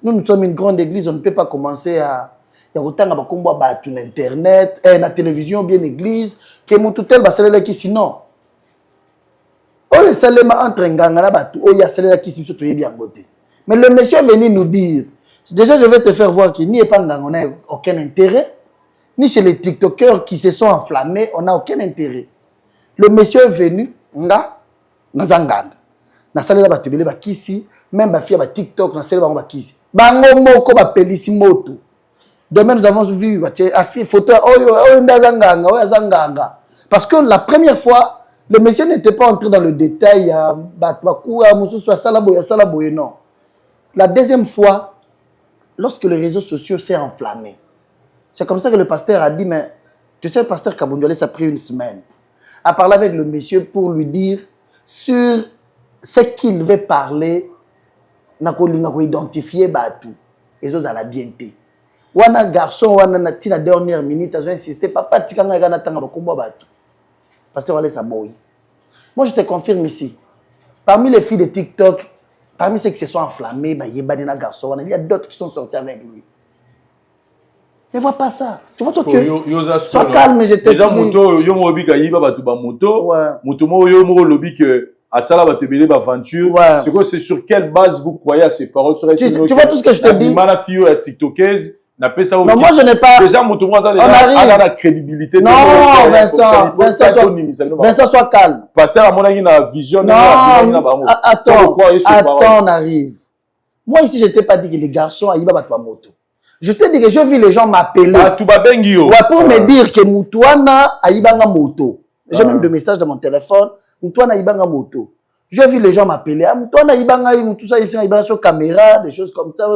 A: Nous sommes une grande église, on ne peut pas commencer à y avoir ba kombo ba sur internet, na télévision bien église que mutu tel ba salela kisi non. Oyo salema entre nganga na batu oyo ya salela kisi biso toyebi yango te. Mais le monsieur est venu nous dire déjà je vais te faire voir qu'il n'y a pas nganga, on n'a aucun intérêt. Ni chez les TikTokers qui se sont enflammés, on n'a aucun intérêt. Le monsieur est venu, nga, nazanganga. Na salela batubele ba kisi, même ba fille ba TikTok na salela ba kisi. Bango moko ba pelisi moto. Demain nous avons vu ba photo oyo ndazanganga, oyo azanganga. Parce que la première fois, le monsieur n'était pas entré dans le détail bakuwa mususu salaboye non. La deuxième fois, lorsque les réseaux sociaux s'est enflammé. C'est comme ça que le pasteur a dit, mais tu sais, le pasteur Kabundole, ça a pris une semaine à parler avec le monsieur pour lui dire sur ce qu'il veut parler, n'a ko identifier tout. Et ça la bien été. Wana garçon, wana na tina dernière minute, a insisté, papa tikanga gana tanga bakumba batu. Pasteur Wale Saboui. Moi je te confirme ici, parmi les filles de TikTok, parmi ceux qui se sont enflammés, yebani garçon, il y a d'autres qui sont sortis avec lui. Ne vois pas ça. Tu vois toi que sois calme, je te dis.
E: Déjà moto yo mo bika yiba batu ba moto. Moto mo yo mo lobi que à ça là va te bélé ba aventure. C'est quoi, c'est sur quelle base vous croyez à ces paroles?
A: Tu vois tout ce que je te dis.
E: Mana fille à TikTokaise n'a pas ça.
A: Non, moi je n'ai pas.
E: Déjà moto mo on a la crédibilité.
A: Non, Vincent sois calme.
E: Pasteur à mon avis na vision.
A: Non, attends, on arrive. Moi ici je t'ai pas dit que les garçons à yiba batu ba moto. Je te dis que je vis les gens m'appeler pour me dire que Moutouana a ibanga moto. J'ai même des messages dans mon téléphone. Moutouana a ibanga moto. Je vis les gens m'appeler. Moutouana a ibanga tout ça, il ibanga sur caméra, des choses comme ça.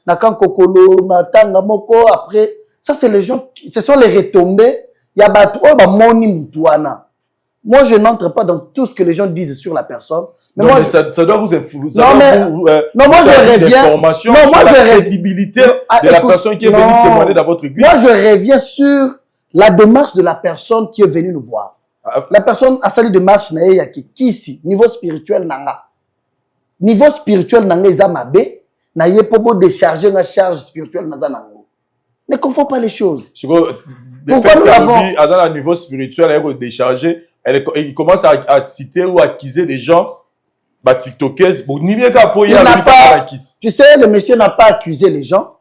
A: Nakan kokolo, natanga moko. Après, ça c'est les gens, ce sont les retombées. Il y a batu oh ba moni Moutouana. Moi, je n'entre pas dans tout ce que les gens disent sur la personne. Mais
E: non,
A: moi,
E: mais ça doit vous influencer.
A: Non, moi, je reviens.
E: Non, moi, je crédibilité de la personne qui est venue témoigner dans votre église.
A: Moi, je reviens sur la démarche de la personne qui est venue nous voir. La personne a sali démarche na ya ki ici niveau spirituel nanga. Niveau spirituel nanga ezamabe na ye pobo décharger na charge spirituelle naza nango. Ne confonds pas les choses.
E: Pourquoi nous l'avons dans le niveau spirituel elle décharger. Il commence à citer ou à accuser des gens, TikTokers.
A: Tu sais, le monsieur n'a pas accusé les gens.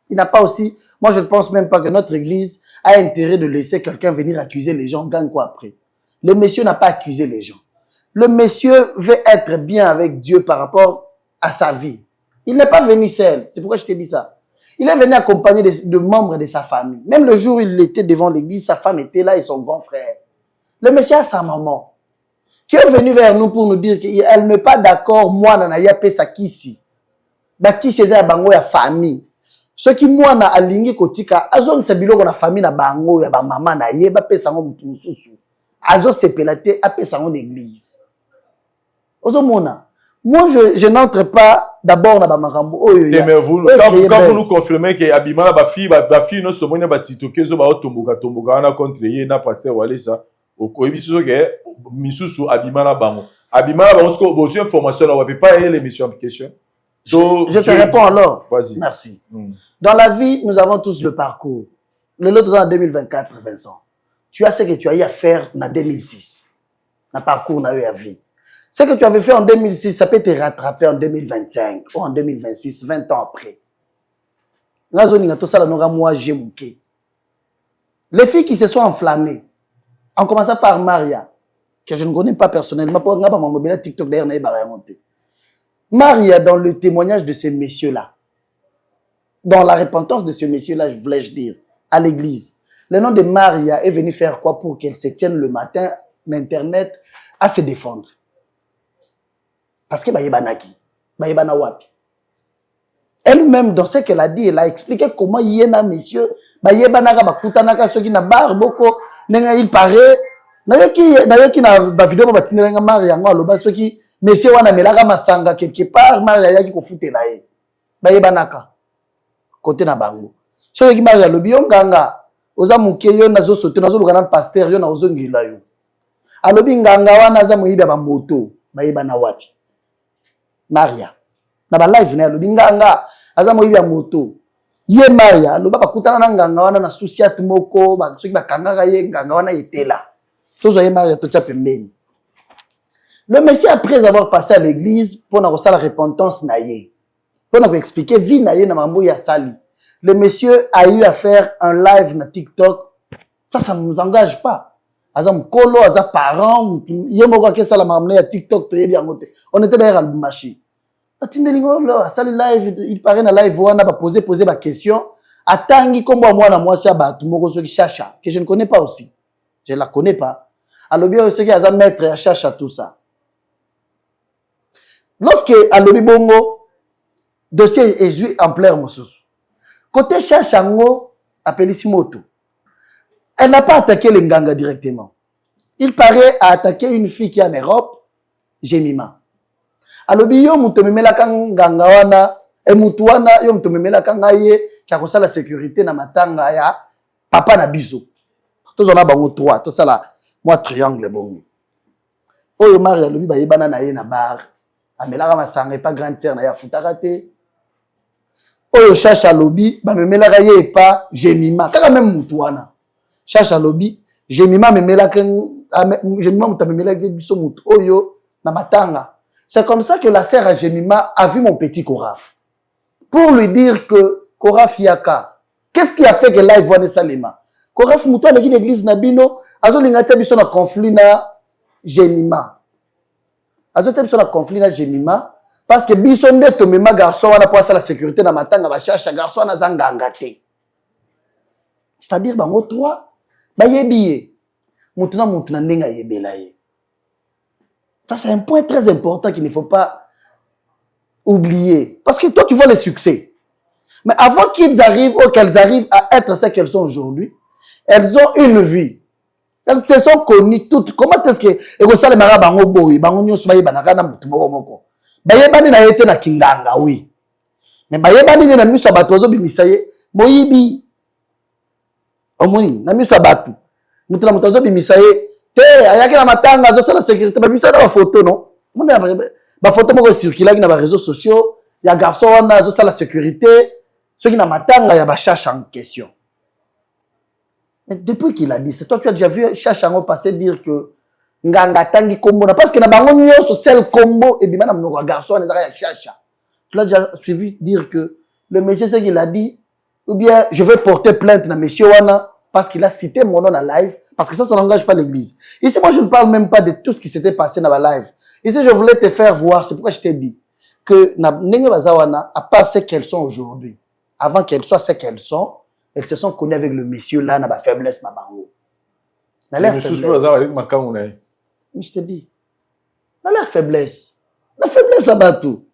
A: Il n'a pas aussi. Moi, je ne pense même pas que notre église a intérêt de laisser quelqu'un venir accuser les gens. Gagne quoi après? Le monsieur n'a pas accusé les gens. Le monsieur veut être bien avec Dieu par rapport à sa vie. Il n'est pas venu seul. C'est pourquoi je t'ai dit ça. Il est venu accompagné de membres de sa famille. Même le jour où il était devant l'église, sa femme était là et son grand frère. Le monsieur a sa maman qui est venue vers nous pour nous dire qu'elle n'est pas d'accord. Moi, nana yape sa kisi. Ba kisi eza bango ya famille. Ce qui moi na alingi kotika azo nsabiloko na famille na bango ya ba maman na ye ba pesa ngo mutu mususu. Azo sepelate apesa ngo l'église. Ozo mona. Moi je n'entre pas d'abord na ba makambo oyo ya.
E: Mais vous quand vous nous confirmez que Abimana ba fille non seulement ba TikTokezo ba tomboka na contre ye na pasteur Wale ça. Okoyebiso ke misusu Abimana bango. Abimana bango ce que besoin information on peut pas aller l'émission en question.
A: Je te réponds alors.
E: Vas-y.
A: Merci. Dans la vie, nous avons tous le parcours. Le lot en 2024, Vincent. Tu as ce que tu as eu à faire en 2006. Le parcours n'a eu à vie. Ce que tu avais fait en 2006, ça peut te rattraper en 2025 ou en 2026, 20 ans après. Les filles qui se sont enflammées, En commençant par Maria, que je ne connais pas personnellement, pour pas mon mobile TikTok d'ailleurs, n'a pas remonté. Maria, dans le témoignage de ces messieurs-là, dans la repentance de ces messieurs-là, je voulais dire, à l'église, le nom de Maria est venu faire quoi pour qu'elle se tienne le matin d'Internet à se défendre? Parce que Bayebanaki, Bayebana Wapi. Elle-même, dans ce qu'elle a dit, elle a expliqué comment il y a un monsieur, Bayebanaka, Bakutanaka, ceux qui n'a pas beaucoup, il paraît, nayoki na vidéo batinelanga Maria ngo aloba soki monsieur wana melaka masanga quelque part Maria yaki ko futela ye bayebanaka côté na bango soki Maria lobi nganga oza muke yo nazo sote nazo lukana pasteur yo na ozongila yo alobi nganga wana za moyiba ba moto bayebana wapi Maria na ba live na alobi nganga aza moyiba moto ye Maria aloba bakutana na nganga wana na souciat moko ba soki bakangaka ye nganga wana etela. Le monsieur, après avoir passé à l'église, pour nous la repentance, pour nous expliquer, vie naïe na mambo ya sali. Le monsieur a eu à faire un live na TikTok. Ça ne nous engage pas. Azam kolo, azam parent, yemoko ke sala mambo ya TikTok, on était derrière le marché. Sali live, il paraît na live, on a poser ma question. Atangi kombo moi na moi si abatu moko soki chacha que je ne connais pas aussi. Je la connais pas. Alobi aussi qui a maître à chacha tout ça. Lorsque alobi bongo dossier est joué en plein moussous. Côté chachango appelé Simoto. Elle n'a pas attaqué les Nganga directement. Il paraît à attaquer une fille qui est en Europe, Jemima. Alobi yo mutomemela kanganga wana e mutuana yo mutomemela kangaye qui a la sécurité na matanga ya papa na biso. Tous on a bango trois, tout ça là. Moi triangle bon. Oyo Maria lobi bayebana na ye na bar. Amelaka masanga pas grande terre na ya futakate. Oyo chacha lobi ba memelaka ye pas Jemima. Kaka même mutuana. Chacha lobi Jemima memelaka Jemima mutamemelaka biso mutu oyo na matanga. C'est comme ça que la sœur à Jemima a vu mon petit Koraf. Pour lui dire que Koraf yaka. Qu'est-ce qui a fait que là il voit Salima? Koraf mutu à l'église Nabino. Azo lingate biso na conflit na Jemima. Azo te biso na conflit na Jemima parce que biso nde to mema garçon wana pour la sécurité na matanga ba cherche garçon na zanga ngate. C'est-à-dire bango trois ba yebiye mutuna nenga yebela ye. Ça c'est un point très important qu'il ne faut pas oublier parce que toi tu vois les succès. Mais avant qu'ils arrivent ou qu'elles arrivent à être ce qu'elles sont aujourd'hui, elles ont une vie. Elles se sont connues toutes. Comment est-ce que Egosale Mara Bango Boy, Bango Nyos Baye Banakana Mutumo Moko? Bayebani na été na Kinganga, oui. Mais Bayebani na Miso Batozo Bimisaye, Moyibi. Omoni, na Miso Batu. Mutuna Mutazo Bimisaye, te, ayaki na matanga, zo la sécurité. Bimisa na photo, non? Ba photo moko circula na réseaux sociaux. Ya garçon wana zo la sécurité. Ceux qui na matanga ya ba cherche en question. Mais depuis qu'il a dit ça, toi tu as déjà vu Chachango passer dire que Nganga Tangi Kombo, parce que na bango nyoso sel combo et bimana mnoko garçon les arrêts chacha. Tu l'as déjà suivi dire que le monsieur ce qu'il a dit ou bien je vais porter plainte na monsieur wana parce qu'il a cité mon nom en live parce que ça n'engage pas l'église. Ici moi je ne parle même pas de tout ce qui s'était passé dans la live. Ici je voulais te faire voir, c'est pourquoi je t'ai dit que na ndenge bazawana à part ce qu'elles sont aujourd'hui, avant qu'elles soient ce qu'elles sont, elles se sont connues avec le monsieur là, na ba faiblesse ma bango. Na l'air faiblesse. Je te dis. Na l'air faiblesse. La faiblesse à bateau.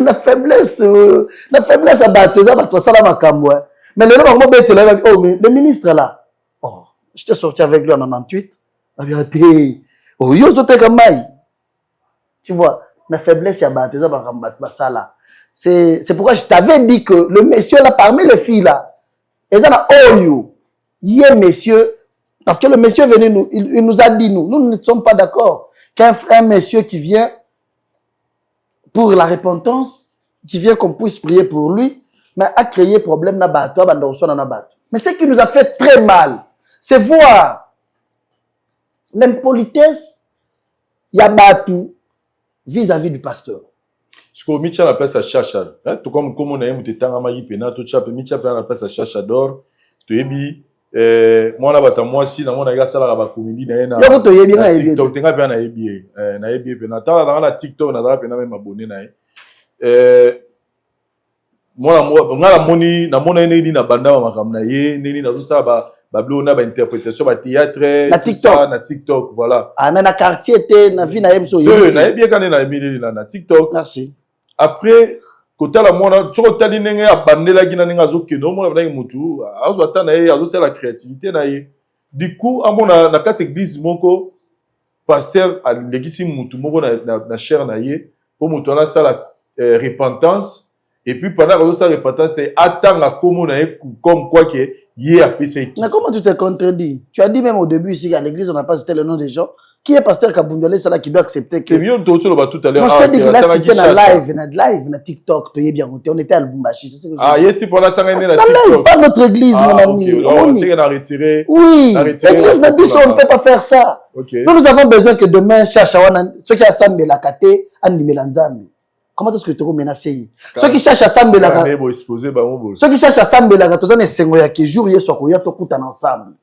A: La faiblesse à bateau, ça va toi ça la makambo. Mais le nom bête là oh mais le ministre là. Oh, j'étais sorti avec lui en 98. La vérité. Oh yo zote kamai. Tu vois, la faiblesse à bateau, ça va ça là. C'est pourquoi je t'avais dit que le monsieur là parmi les filles là et ça, oh, il est monsieur, parce que le monsieur venait nous, il nous a dit, nous ne sommes pas d'accord qu'un monsieur qui vient pour la repentance, qui vient qu'on puisse prier pour lui, mais a créé problème na bateau, mais ce qui nous a fait très mal, c'est voir l'impolitesse, il y a bateau vis-à-vis du pasteur.
E: Parce que Micha la place à Chacha, tout comme on a eu Moutanga Maï Pena, tout ça, Micha la place à Chacha d'or, tu es bi, Moi bata moi si na mona gasala la ba comédie na ena
A: yo to yebi nga yebi
E: TikTok tenga pe na yebi pe na tala na TikTok na pe na même abonné na moi ngala moni na mona ene na banda makam na ye neni na zo ba blo na ba interprétation ba théâtre
A: na TikTok
E: na TikTok voilà
A: ah mais na quartier était na vie na yemso
E: yebi na yebi kana na yebi na TikTok
A: merci
E: après kotala mona toko tali ndenge abandela kina ninga zokeno mona ndenge mutu azo atana ye azo la créativité na ye du coup amona na kati église moko pasteur alekisi mutu moko na chair na ye po mutu na sala repentance et puis pendant que ça repentance c'est attendre comme on a comme quoi que hier après c'est
A: mais comment tu te contredis tu as dit même au début ici qu'à l'église on n'a pas cité le nom des gens qui est pasteur Kabundole ça là qui doit accepter que
E: bien tout le tout à l'heure
A: moi je te dis qu'il a cité na live na TikTok tu es bien on était à Lubumbashi c'est ce que je
E: ah il est pendant temps na
A: TikTok pas notre église mon ami
E: on sait qu'on a retiré
A: oui l'église n'a dit on ne peut pas faire ça nous avons besoin que demain cherche ceux qui assemblent la kate andimela nzambe. Comment est-ce que tu as menacé? Ceux qui cherchent à s'embêler, ceux qui cherchent à s'embêler, tous les sengo ya que jour yeso ko ya to kutana ensemble.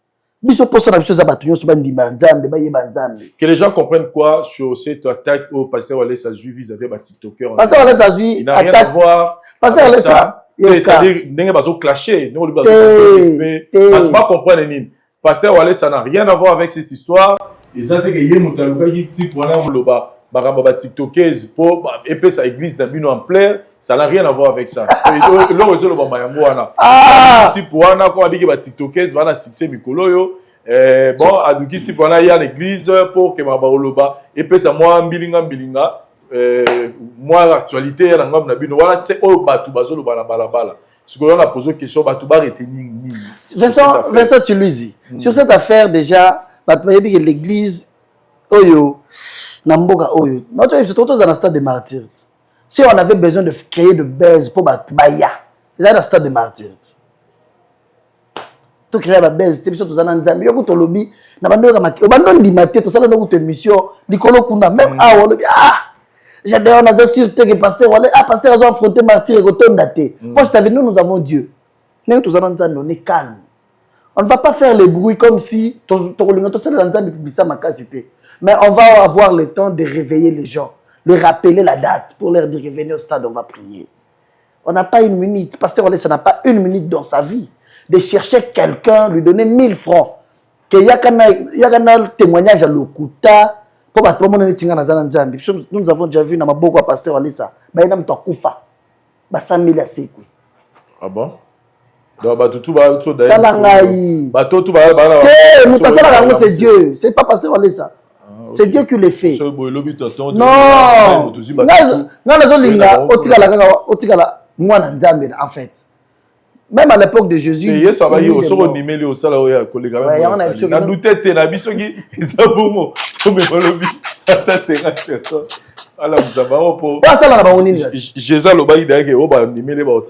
A: Biso posa na biso za batunyo so bandima nzambe ba yeba nzambe.
E: Que les gens comprennent quoi sur cette attaque au pasteur Wale Sazu vis-à-vis des TikTokers.
A: Pasteur Wale Sazu
E: attaque. Rien à voir.
A: Pasteur Wale Sazu.
E: C'est-à-dire n'engue bazo clasher, non bazo respect. Pas comprendre ni. Pasteur Wale ça n'a rien à voir avec cette histoire. Ils ont dit que yé mutaluka yi type wana moloba. Baramba TikTokers pour épée sa église d'abino en plein, ça n'a rien à voir avec ça. Le réseau le bamayango wana. Type wana comme dit que ba TikTokers wana succès mikolo yo. Bon aduki type wana ya l'église pour que ma baoloba épée sa moi mbilinga moi actualité na ngam na bino voilà c'est au batu bazolo bala bala. Ce qu'on a posé question batu ba retenir ni.
A: Vincent tu lui dis sur cette affaire déjà batu que l'église oyo Namboga Oyo. Notre c'est tout dans un stade de martyr. Si on avait besoin de créer de buzz pour Baya, c'est un stade de martyr. Tout créer la buzz, c'est tout dans un nzambi. Yo ko lobby na bando ka maki. Bando ndi maté to sala no ko émission likolo kuna même ah lobby j'adore on a sûreté que pasteur Wale pasteur a affronté martyr ko tonda té. Moi je t'avais nous avons Dieu. Nous tous dans nzambi on est calme. On ne va pas faire le bruit comme si mais on va avoir le temps de réveiller les gens, de rappeler la date pour leur dire venez au stade, on va prier. On n'a pas une minute, pasteur Wale, ça n'a pas une minute dans sa vie de chercher quelqu'un, lui donner 1000 francs. Que y a un témoignage à l'Okuta pour que tout le monde nous avons déjà vu dans ma beaucoup à pasteur Wale ça. Bah il y a un kufa. Bah 100 000 assez quoi.
E: Ah bon? Donc, tout va tout
A: Talangaï. C'est Dieu. C'est pas pasteur Wale ça. C'est Dieu qui le fait. Non. En fait. Même à l'époque de Jésus. Il y a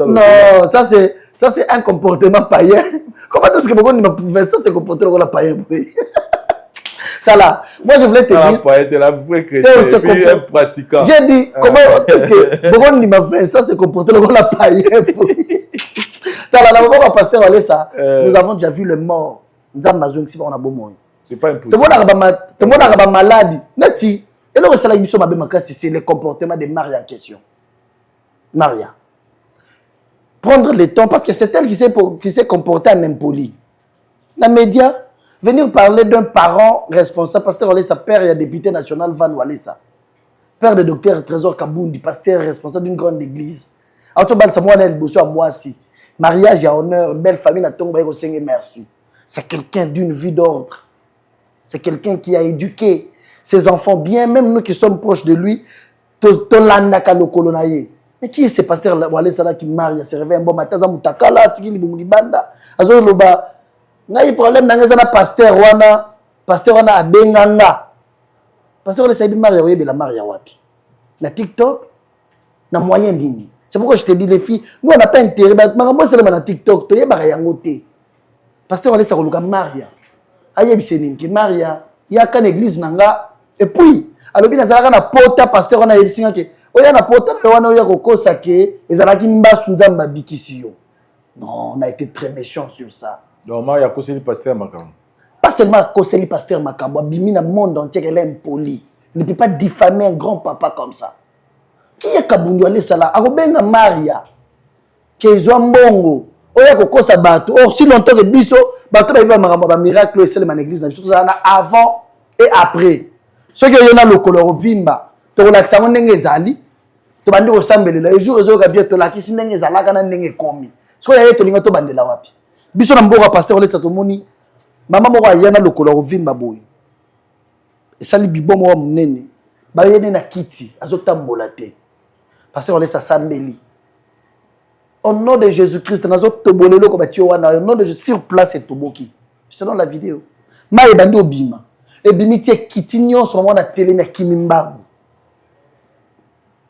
A: non, ça c'est un comportement païen. Comment est-ce que vous pouvez ça se comporter comme un païen? Là, moi je voulais te dire.
E: La vraie chrétienne, puis un pratiquant.
A: J'ai dit, comment est-ce que vous m'a fait ça se comporter comme un païen? Là, pasteur Wale ça, nous avons déjà vu le mort. C'est
E: pas impossible.
A: Tout le monde a malade. Nati, et le c'est le comportement de Maria en question. Maria. Prendre le temps, parce que c'est elle qui s'est comportée en impoli. La média, venir parler d'un parent responsable, pasteur Wale, sa père, il y a député national Van Wale, ça. Père de docteur Trésor Kabundi, pasteur responsable d'une grande église. Mariage et honneur, belle famille, merci. C'est quelqu'un d'une vie d'ordre. C'est quelqu'un qui a éduqué ses enfants bien, même nous qui sommes proches de lui. Mais qui est ce pasteur Wale Sala qui marie, se réveille un bon matin, Zamutakala, Tikili Bumulibanda, Azo Loba. Il y a un problème dans le pasteur Wana Abenganga. Pasteur Wale Sala marie, la marie wapi. La TikTok, na moyen d'ini. C'est pourquoi je te dis les filles, nous on n'a pas intérêt. Moi c'est le TikTok, tu es mariangoté. Pasteur Wale Sala Luka Maria. Ayebi Seninki Maria, il y a qu'une église nanga. Et puis, alors bien nazalaka na pota pasteur Wana Yebisinga ke. Oya na pota wana oya kokosa ke ezalaki mbasu nzamba bikisi yo. Non, on a été très méchants sur ça.
E: Donc Maria Koseli pasteur Makam.
A: Pas seulement Koseli pasteur Makam, abimi na monde entier qu'elle est impoli. Il ne peut pas diffamer un grand papa comme ça. Qui est Kabunduale Sala? Arobenga Maria. Kezwa mbongo. Oya kokosa bato. Or si longtemps que biso, bato ba miracle et c'est dans l'église na biso avant et après. Ceux qui ont le color vimba, to relaxa ndenge ezali, to bandi ko sambelela. Le jour ezo ka bien to la kisi ndenge ezalaka na ndenge komi. So ya to linga to bandela wapi. Biso na mboka pasteur ole satomoni. Mama moko ayana le color vimba boy. Esali bibomo wa munene. Ba yene na kiti azotambola te. Pasteur ole sa sambeli. Au nom de Jésus-Christ, au nom de Jésus, sur place et Toboki. Je te donne la vidéo. Ma ebandi obima. Ebimi tie kitinyo sur moment na télé na Kimimbangu.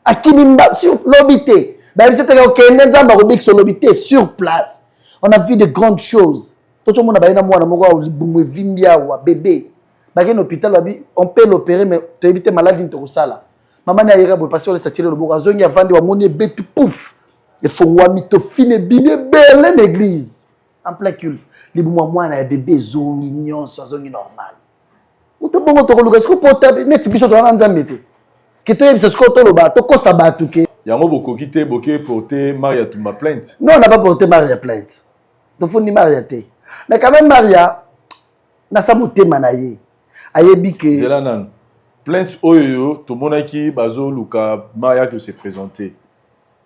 A: A Kimimbangu sur l'obité. Ben c'était OK, nzamba robik sur l'obité sur place. On a vu de grandes choses. Tout le monde a baina mwana moko libumwe vimbia wa bébé. Ba ken hôpital on peut l'opérer mais tu éviter maladie to sala. Maman na yera bo passer le satire le borazongi avandi wa moni betu pouf. Il faut moi mitofine bine belle l'église en plein culte. Les moi na bébé zongi nyon so zongi normal. Muto bongo to koluka siko portable net biso to na nzambe te. Que to yebisa siko to loba to kosa batu ke.
E: Yango boko kité boké porter Maria Tumba plainte.
A: Non, on n'a pas porté Maria plainte. Donc faut ni Maria te. Mais quand même Maria na sa motema na ye. Ayebi ke
E: Zela nan. Plainte oyo to monaki bazo luka Maria que s'est présenté.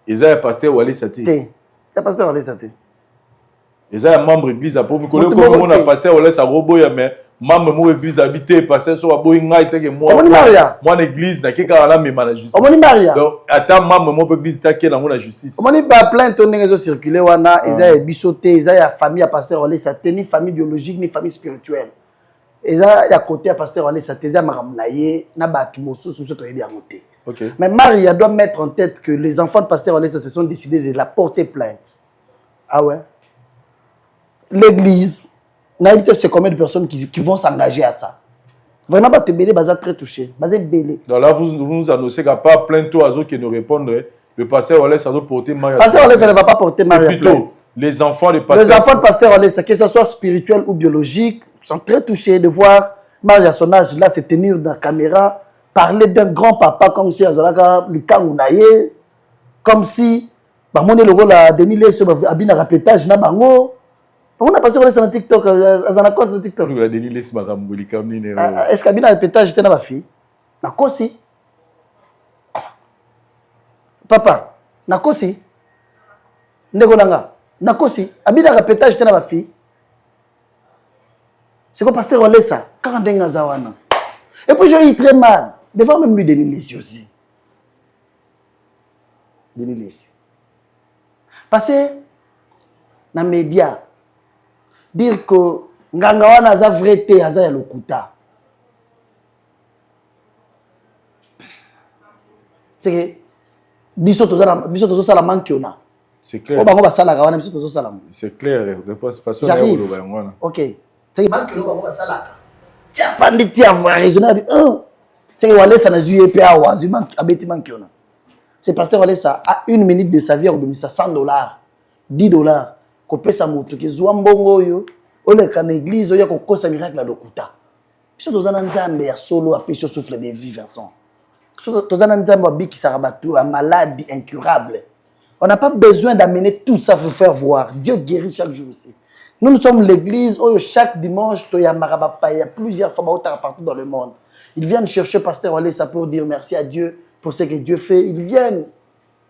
E: Eza ya pasteur Wale Sate.
A: Ya pasteur Wale Sate.
E: Eza ya membre église a pomi kolo ko mona pasteur Wale sa robo ya mais membre mo église habité pasteur so aboy ngai teke moi. Moi l'église na keka la même na justice.
A: Omoni Maria.
E: Donc attends membre mo église ta ke na la justice.
A: Omoni ba plainte on ngezo circuler wana eza ya bisoté eza ya famille ya pasteur Wale Sate ni famille biologique ni famille spirituelle. Eza ya côté ya pasteur Wale Sate eza makamna ye na ba kimosusu so to yebi amoté.
E: Okay.
A: Mais Maria doit mettre en tête que les enfants de pasteur Wale se sont décidés de la porter plainte. Ah ouais? L'église, c'est combien de personnes qui vont s'engager à ça? Vraiment, bah, te belé, bah, très touché. Bah, belé.
E: Donc là, vous nous annoncez qu'il n'y a pas plein de oiseaux qui nous répondent. Le pasteur Wale, ça doit porter Maria.
A: Pasteur Wale, ça ne va pas porter Maria plainte.
E: Les enfants de pasteur.
A: Les enfants de pasteur Wale, que ce soit spirituel ou biologique, sont très touchés de voir Maria à son âge là se tenir dans la caméra. Parler d'un grand papa comme si Azalaka Likangounaye, comme si mon le rôle à Denis Lesso abina répétage na bango. On a passé sur TikTok, azana compte le TikTok.
E: La Denis Lesso makambo likamni.
A: Est-ce qu'abina répétage était na ma fille? Na kosi. Papa, na kosi. Ndeko nanga, na kosi. Abina répétage était na ma fille. C'est quoi pasteur Wale ça? 40 ans zawana. Et puis j'ai eu très mal. Devant même lui Denis Lessi aussi. Denis Lessi. Passer dans les médias, dire que Ngangawana a vrai té, a lokuta. C'est que biso tozo sala mankiona.
E: C'est clair.
A: O bango basala gawana biso tozo sala.
E: C'est clair. De façon
A: j'arrive. OK. C'est que mankiona bango basala. Tia fandi tia raisonnable. C'est que Wale ça n'a joué pas à Wazuma abeti mankiona. C'est pasteur Wale ça à 1 minute de sa vie au bimisa $100, $10. Ko pesa mutu ke zwa mbongo yo, ole kana église yo ko kosa miracle la lokuta. Biso tozana nzambe ya solo apesho souffle de vie Vincent. Tozana nzambe abiki sarabatu a maladie incurable. On n'a pas besoin d'amener tout ça pour faire voir. Dieu guérit chaque jour aussi. Nous sommes l'église où chaque dimanche, il y a plusieurs fois partout dans le monde. Ils viennent chercher pasteur Wale ça pour dire merci à Dieu pour ce que Dieu fait. Ils viennent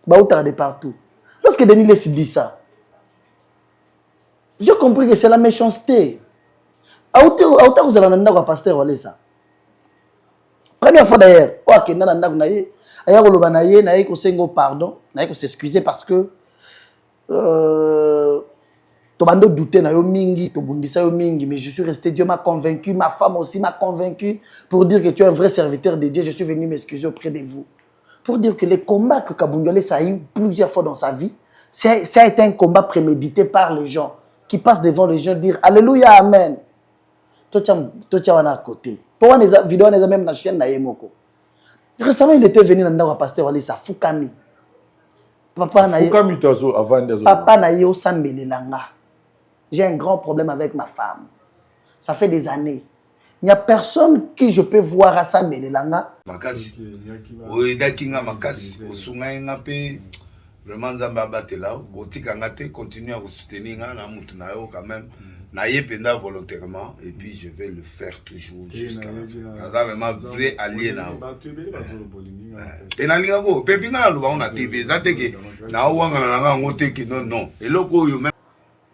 A: de partout. Lorsque Denis Lessi dit ça, j'ai compris que c'est la méchanceté. Vous allez entendre pasteur Wale ça. Première fois d'ailleurs, pardon, s'excuser parce que Tobando douté na yo mingi, tobundisa yo mingi, mais je suis resté, Dieu m'a convaincu, ma femme aussi m'a convaincu pour dire que tu es un vrai serviteur de Dieu. Je suis venu m'excuser auprès de vous. Pour dire que les combats que Kabunduale a eu plusieurs fois dans sa vie, ça a été un combat prémédité par les gens qui passent devant les gens dire Alléluia, Amen. Toi, tu es à côté. Toi, tu as vidéo même dans la chaîne na Yemoko. Récemment, il était venu dans le pasteur Wale sa Fukami. Papa na ye.
E: Fukami tozo avant des
A: Papa na ye o sambelelanga. J'ai un grand problème avec ma femme. Ça fait des années. Il n'y a personne qui je peux voir à ça, mais les langas.
D: Makasi. Oui, dakinga makasi. Osunga ngape. Vraiment, Zamba Batela. Gotika ngate continue à vous soutenir na mutu na yo quand même. Na yependa volontairement et puis je vais le faire toujours jusqu'à la fin. Ça vraiment vrai allié na. Et na linga ko pepinga lu ba on a TV za teke na wanga na ngote ki non. Et loko yo même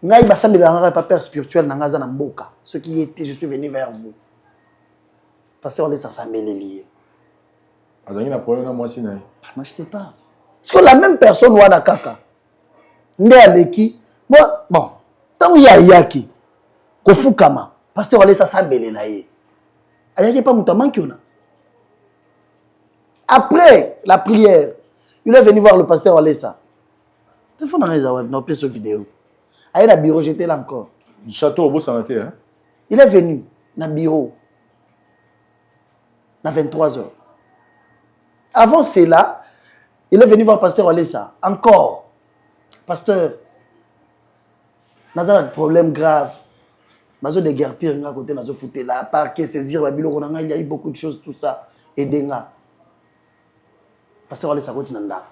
A: Ngai basambeli ngaka pas père spirituel na ngaza na mboka. Ce qui était je suis venu vers vous. Pasteur on laisse s'assemblée lié.
E: Azangi na problème na moi si na.
A: Moi je sais pas. Parce que la même personne wana kaka. Nde aleki. Moi bon, tant ya yaki. Kofukama. Pasteur on laisse s'assemblée na ye. Ayaki pas mutaman kiona. Après la prière, il est venu voir le pasteur Alessa. Il faut dans les sur vidéo. Il est au bureau, j'étais là encore.
E: Le château au beau santé, hein?
A: Il est venu dans le bureau. À 23h. Avant cela, il est venu voir le pasteur Alessa. Encore. Pasteur, nous avons un problème grave. Nous avons des guerres pires à côté, nous avons foutu là. À part que saisir, il y a eu beaucoup de choses, tout ça. Et des gars. Pasteur Alessa continue là.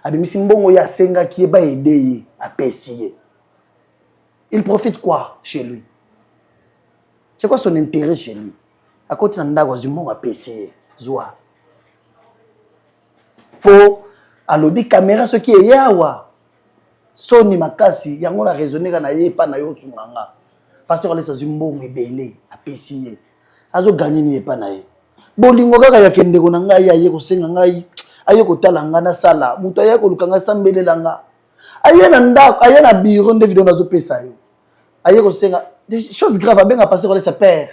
A: Abimisi mbongo ya senga qui est ba aidé à pessier. Il profite quoi chez lui? C'est quoi son intérêt chez lui? À côté nda kwa zumbongo à pessier. Zoa. Po alobi caméra ce qui est yawa. Soni makasi yango na raisonner na ye pa na yo sunganga. Pasteur Alessa zumbongo ebele à pessier. Azo gagner ni pa na ye. Bolingo kaka ya kende ko na ngai ya ye ko senga ngai. Aye ko talanga na sala muto aye ko lukanga sambele langa aye na ndako aye na bureau de vidéo nazo pesa yo aye ko senga des choses graves à benga passer sa père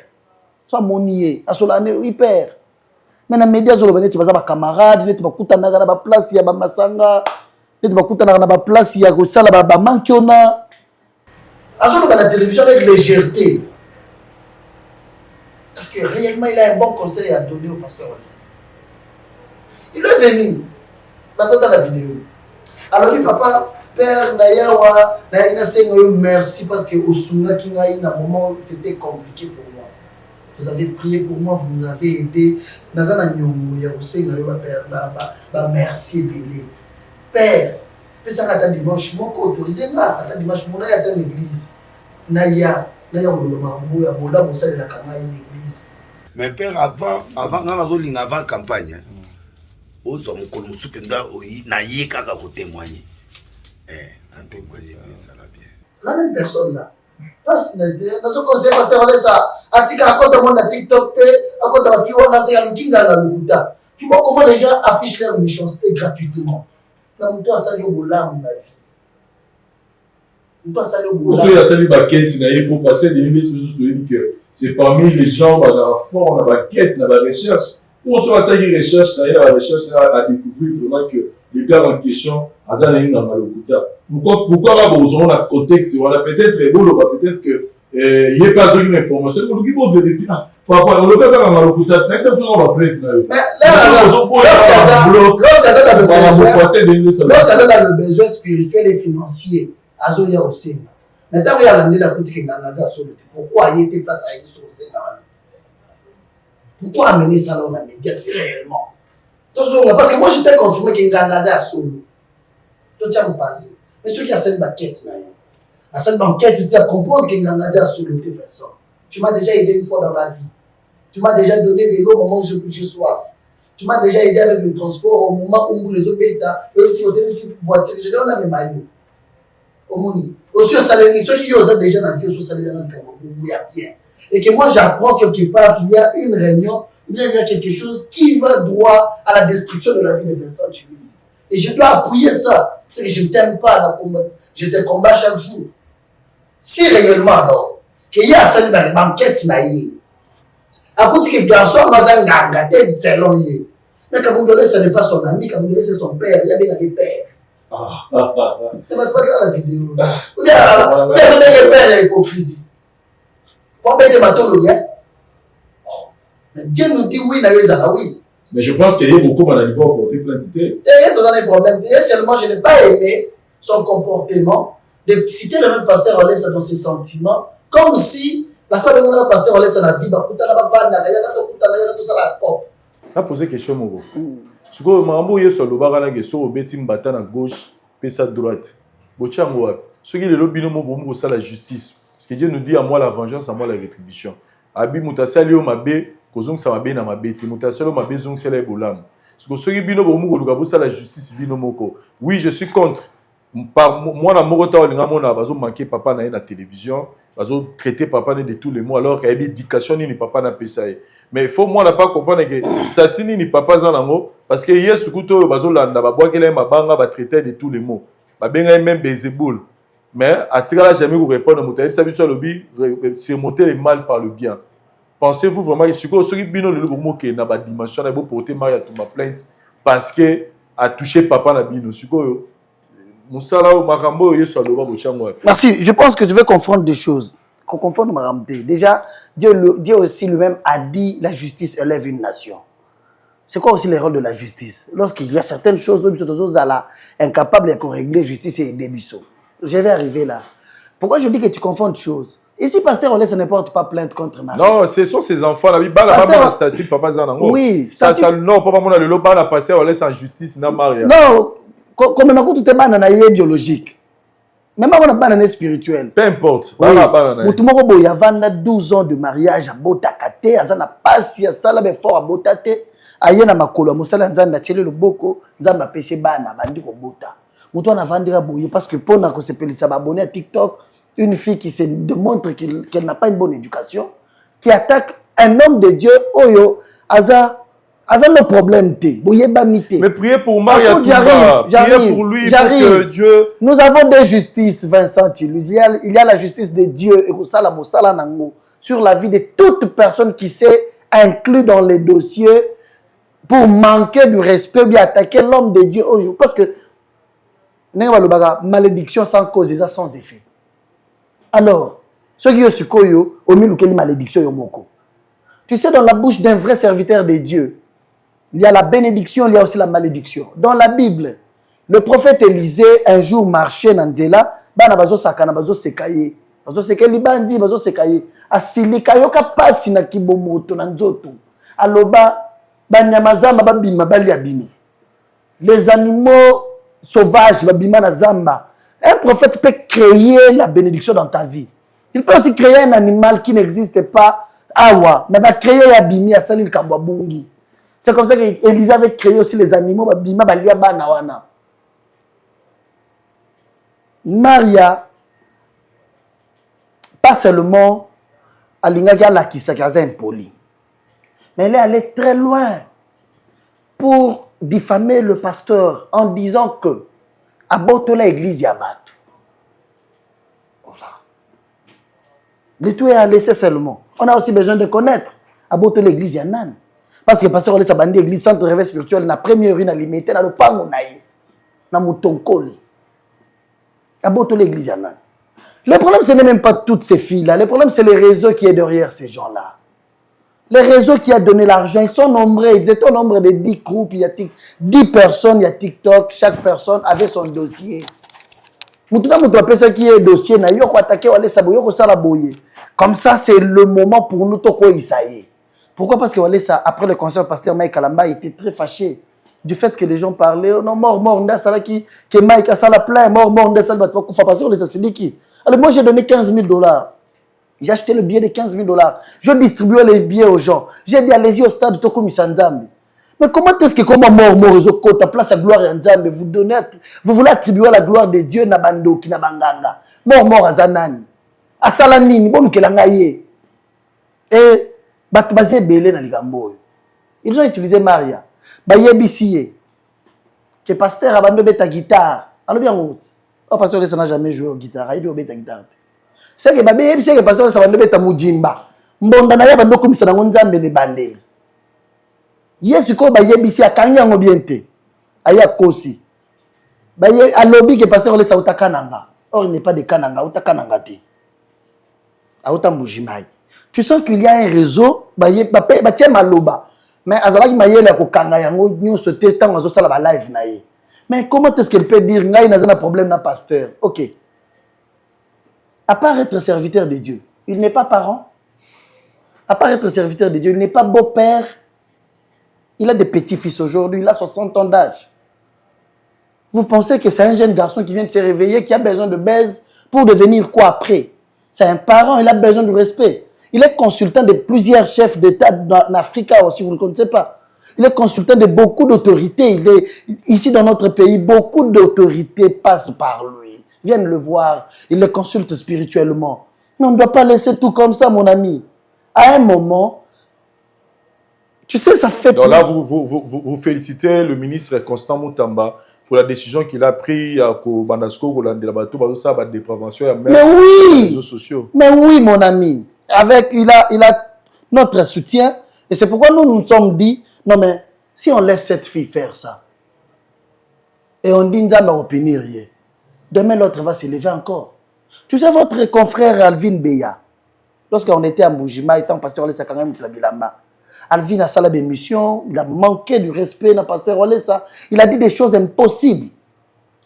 A: soit monier asolane hyper mais na média zo lobane ti baza ba camarade net ba kutana na ba place ya ba masanga net ba kutana na ba place ya ko sala ba mankiona azolo ba la télévision avec légèreté parce que réellement il a un bon conseil à donner au pasteur Alessa. Il est venu dans la vidéo. Alors dit papa, père Nayawa, merci parce que au Sunga Kingaï, à un moment c'était compliqué pour moi. Vous avez prié pour moi, vous m'avez aidé. Nazana Nyongo, père, merci Bélé. Père, ça à dimanche, moi autorisé à dimanche, mon à l'église. Naya, Bola, Moussa de la Kamaï, l'église.
D: Mais père, avant campagne. Ozo mukolo musupenda oyi na ye kaka ko témoigner en témoigner ça va bien
A: la même personne là passe na zo conseil pasteur Alessa atika akota mon na TikTok te akota fi wana se ya lukinga na lukuta tu vois comment les gens affichent leur méchanceté gratuitement na mtu asali obolamu na vie mtu asali obolamu
E: oso ya sali baketi na ye pour passer des minutes sur que c'est parmi les gens bazara fort na baketi na ba recherche. Pour soit ça qui recherche, d'ailleurs la recherche a découvert vraiment que le gars en question a zalé dans Malokuta. Pourquoi là besoin d'un contexte voilà peut-être peut-être que il y a pas une information pour qui peut vérifier. Papa on le passe dans Malokuta, mais ça on va prévenir. Mais là lorsqu'il a le besoin spirituel et financier, azoya aussi. Maintenant il y a l'année la côté qui nganga sur le pourquoi il était place à aller sur le pourquoi amener ça dans la média si réellement? Parce que moi j'étais confirmé qu'il y a un gaz à solo. Tout ça me passe. Mais ceux qui ont cette banquette, à cette banquette, tu as comprendre qu'il y a un gaz à solo. Tu m'as déjà aidé une fois dans ma vie. Tu m'as déjà donné de l'eau au moment où j'ai soif. Tu m'as déjà aidé avec le transport au moment où les autres bêta, et aussi au téléphone voiture, je donne à mes maillots. Au moni. Aussi au salaire, ceux qui ont déjà dans la vie, au salaire dans le Cameroun, il y a bien. Et que moi j'apprends quelque part qu'il y a une réunion, il y a quelque chose qui va droit à la destruction de la vie de Vincent Chiluzi. Et je dois appuyer ça. C'est que je ne t'aime pas, je te combats chaque jour. Si réellement alors, qu'il y a cette banquette naïe, à côté que garçon dans un gangaté, c'est long. Mais Kaboundolé, ce n'est pas son ami, Kaboundolé, c'est son père, il y a bien des pères. Tu ne vas pas regarder la vidéo. Ou bien, le père est hypocrisie. Mais Dieu nous dit oui, oui. Mais je pense qu'il y a beaucoup de gens pour porter plainte.
A: Il y a des problèmes. Seulement, je n'ai pas aimé son comportement de citer le même pasteur Olès dans ses sentiments, comme si, parce que le pasteur Olès a la vie,
E: a posé question, Mogo. Si vous avez sur le bar, vous avez à gauche, puis à droite. Ce qui est le lobby, c'est la justice. Parce que Dieu nous dit à moi la vengeance, à moi la rétribution. Abi mutasali o mabe, kozong sa mabe na mabe, mutasali o mabe zong sele bolam. Parce que ce qui bino bomu ko ça la justice bino moko. Oui, je suis contre. Par moi na moko ta olinga mona bazo manquer papa na na télévision, bazo traiter papa de tous les mots alors qu'il y a éducation ni papa na pesaye. Mais il faut moi n'a pas comprendre que statini ni papa za nango parce que hier sukuto bazo landa ba boakela mabanga ba traiter de tous les mots. Ba benga même Bezeboul. Mais à tirer jamais vous répondre à mon téléphone, ça veut dire lobby surmonter le mal par le bien. Pensez-vous vraiment que ce qui bino le mot qui na ba dimension na bo porter Maria to ma plainte parce que a touché papa na bino siko musala o makambo yeso aloba bochango.
A: Merci, je pense que tu veux confondre des choses. Qu'on confonde maramté. Déjà Dieu aussi lui-même a dit la justice élève une nation. C'est quoi aussi le rôle de la justice? Lorsqu'il y a certaines choses où incapable de régler justice et des bisous. Je vais arriver là. Pourquoi je dis que tu confonds de choses? Ici, pasteur Olès ne porte pas plainte contre Marie.
E: Non, ce sont ses enfants. La Bible statut, papa Zanango.
A: Oui,
E: non, papa mon le loba la passer Olès en justice na Maria.
A: Non, comme ma tout est banane biologique. Même on a banane spirituel.
E: Peu importe.
A: Oui. Mutumoko boya vanda 12 ans de mariage à Botakate, azana pasi ya sala be fort à Botate, ayena makolo mosala nzamba tchele le boko, nzamba pese bana bandi ko bota. Mutu na vandira boye parce que pour na ko se pelisa abonné à TikTok, une fille qui se démontre qu'elle n'a pas une bonne éducation, qui attaque un homme de Dieu, oyo, aza no problème té, boye banité.
E: Mais priez pour Maria.
A: J'arrive
E: pour lui,
A: j'arrive.
E: pour que Dieu.
A: Nous avons des justices, Vincent Tilus. Il y a la justice de Dieu et Kusala Mosala Nango sur la vie de toute personne qui s'est inclus dans les dossiers pour manquer du respect, bien attaquer l'homme de Dieu. Oyo, parce que malédiction sans cause, ça sans effet. Alors, ceux qui ont su koyo, au milieu de malédiction yomoko. Tu sais, dans la bouche d'un vrai serviteur de Dieu, il y a la bénédiction, il y a aussi la malédiction. Dans la Bible, le prophète Élisée, un jour, marchait dans Ndela, bana bazo sakana, bazo sekaye. Bazo sekaye, libandi, bazo sekaye. Asilika, yoka pasi na kibomoto, na nzoto. Aloba, banyamazamba, babima, bali abimi. Les animaux sauvages, babima na zamba. Un prophète peut créer la bénédiction dans ta vie. Il peut aussi créer un animal qui n'existe pas. Awa, mais va créer Abimi à Salil Kambabungi. C'est comme ça qu'Élisée avait créé aussi les animaux. Babima balia banawana. Maria, pas seulement Alingaga la Kisakaza impoli, mais elle est allée très loin pour diffamer le pasteur en disant que Abotola église Yabat. Le tout est à laisser seulement. On a aussi besoin de connaître Abotola l'église Yanan. Parce que le pasteur Olès a bandé l'église centre réveil spirituel, la première rue, limité dans le pango naïe, dans Moutonkoli. Abotola l'église Yanan. Le problème, ce n'est même pas toutes ces filles-là. Le problème, c'est les réseaux qui est derrière ces gens-là. Les réseaux qui ont donné l'argent, ils sont nombreux. Ils étaient au nombre de 10 groupes, il y a 10 personnes, il y a TikTok. Chaque personne avait son dossier. Comme ça, c'est le moment pour nous de essayer. Pourquoi? Parce que après le concert, le pasteur Mike Kalamba était très fâché du fait que les gens parlaient oh non, mort, que Mike a ça la plein, mort, ça va pas passer on les a. Alors moi, j'ai donné 15 000 $. J'ai acheté le billet de 15 000 $. Je distribuais les billets aux gens. J'ai dit allez-y au stade Toko Misanzambi. Mais comment est-ce que comme mort, ta place à gloire et Nzambe, vous voulez attribuer la gloire de Dieu na bando ki na banganga. Mort à Zanani. À Salanini, bon que langaye. Et batbazé belé na ligambo. Ils ont utilisé Maria. Bayebisiye. Que pasteur abando beta guitare. Alors bien route. Oh pasteur ça n'a jamais joué au guitare, il beta guitare. C'est que babeyebisiye que pasteur ça abando beta mujimba. Mbonda na ya bando komisa na Nzambe le bandeli. Yesu ko bayebisi akanya ngobiente aya kosi baye alobi que passer le sauta kananga or il n'est pas de kananga uta kananga te auta mbujimai. Tu sens qu'il y a un réseau baye ba tie maloba mais azalaki mayele ko kanga yango nyonso te tant azo sala ba live na ye. Mais comment est-ce qu'elle peut dire ngai na zana problème na pasteur? OK, À part être serviteur de Dieu, il n'est pas parent. À part être serviteur de Dieu, il n'est pas beau-père. Il a des petits-fils aujourd'hui, il a 60 ans d'âge. Vous pensez que c'est un jeune garçon qui vient de se réveiller, qui a besoin de baise pour devenir quoi après? C'est un parent, il a besoin de respect. Il est consultant de plusieurs chefs d'État en Afrique aussi, vous ne connaissez pas. Il est consultant de beaucoup d'autorités. Ici dans notre pays, beaucoup d'autorités passent par lui. Viennent le voir, il le consulte spirituellement. Mais on ne doit pas laisser tout comme ça, mon ami. À un moment, tu sais, ça fait...
E: Donc là, vous félicitez le ministre Constant Moutamba pour la décision qu'il a prise à Bandasco, de prévention
A: mais oui,
E: réseaux sociaux.
A: Mais oui, mon ami. Il a notre soutien. Et c'est pourquoi nous sommes dit, non mais, si on laisse cette fille faire ça, et on dit, Nzamba opinion, demain l'autre va se lever encore. Tu sais, votre confrère Alvin Beya, lorsqu'on était à Mboujima, étant pasteur Olesa quand même Bilamba, Alvin a salé des missions, il a manqué du respect dans pasteur Olesa, il a dit des choses impossibles.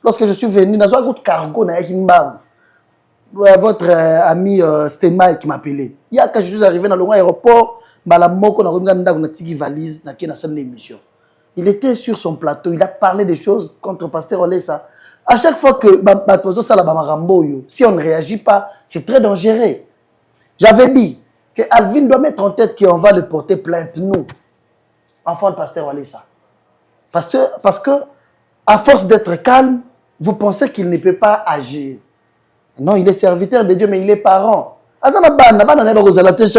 A: Lorsque je suis venu, dans un autre cargo, votre ami Stemai qui m'appelait. Il y a quand je suis arrivé dans l'aéroport, valise, il était sur son plateau, il a parlé des choses contre pasteur Olesa. À chaque fois que si on ne réagit pas, c'est très dangereux. J'avais dit que Alvin doit mettre en tête qu'on va le porter plainte, nous, enfants de pasteur Olesa. Parce que, à force d'être calme, vous pensez qu'il ne peut pas agir. Non, il est serviteur de Dieu, mais il est parent. Chaque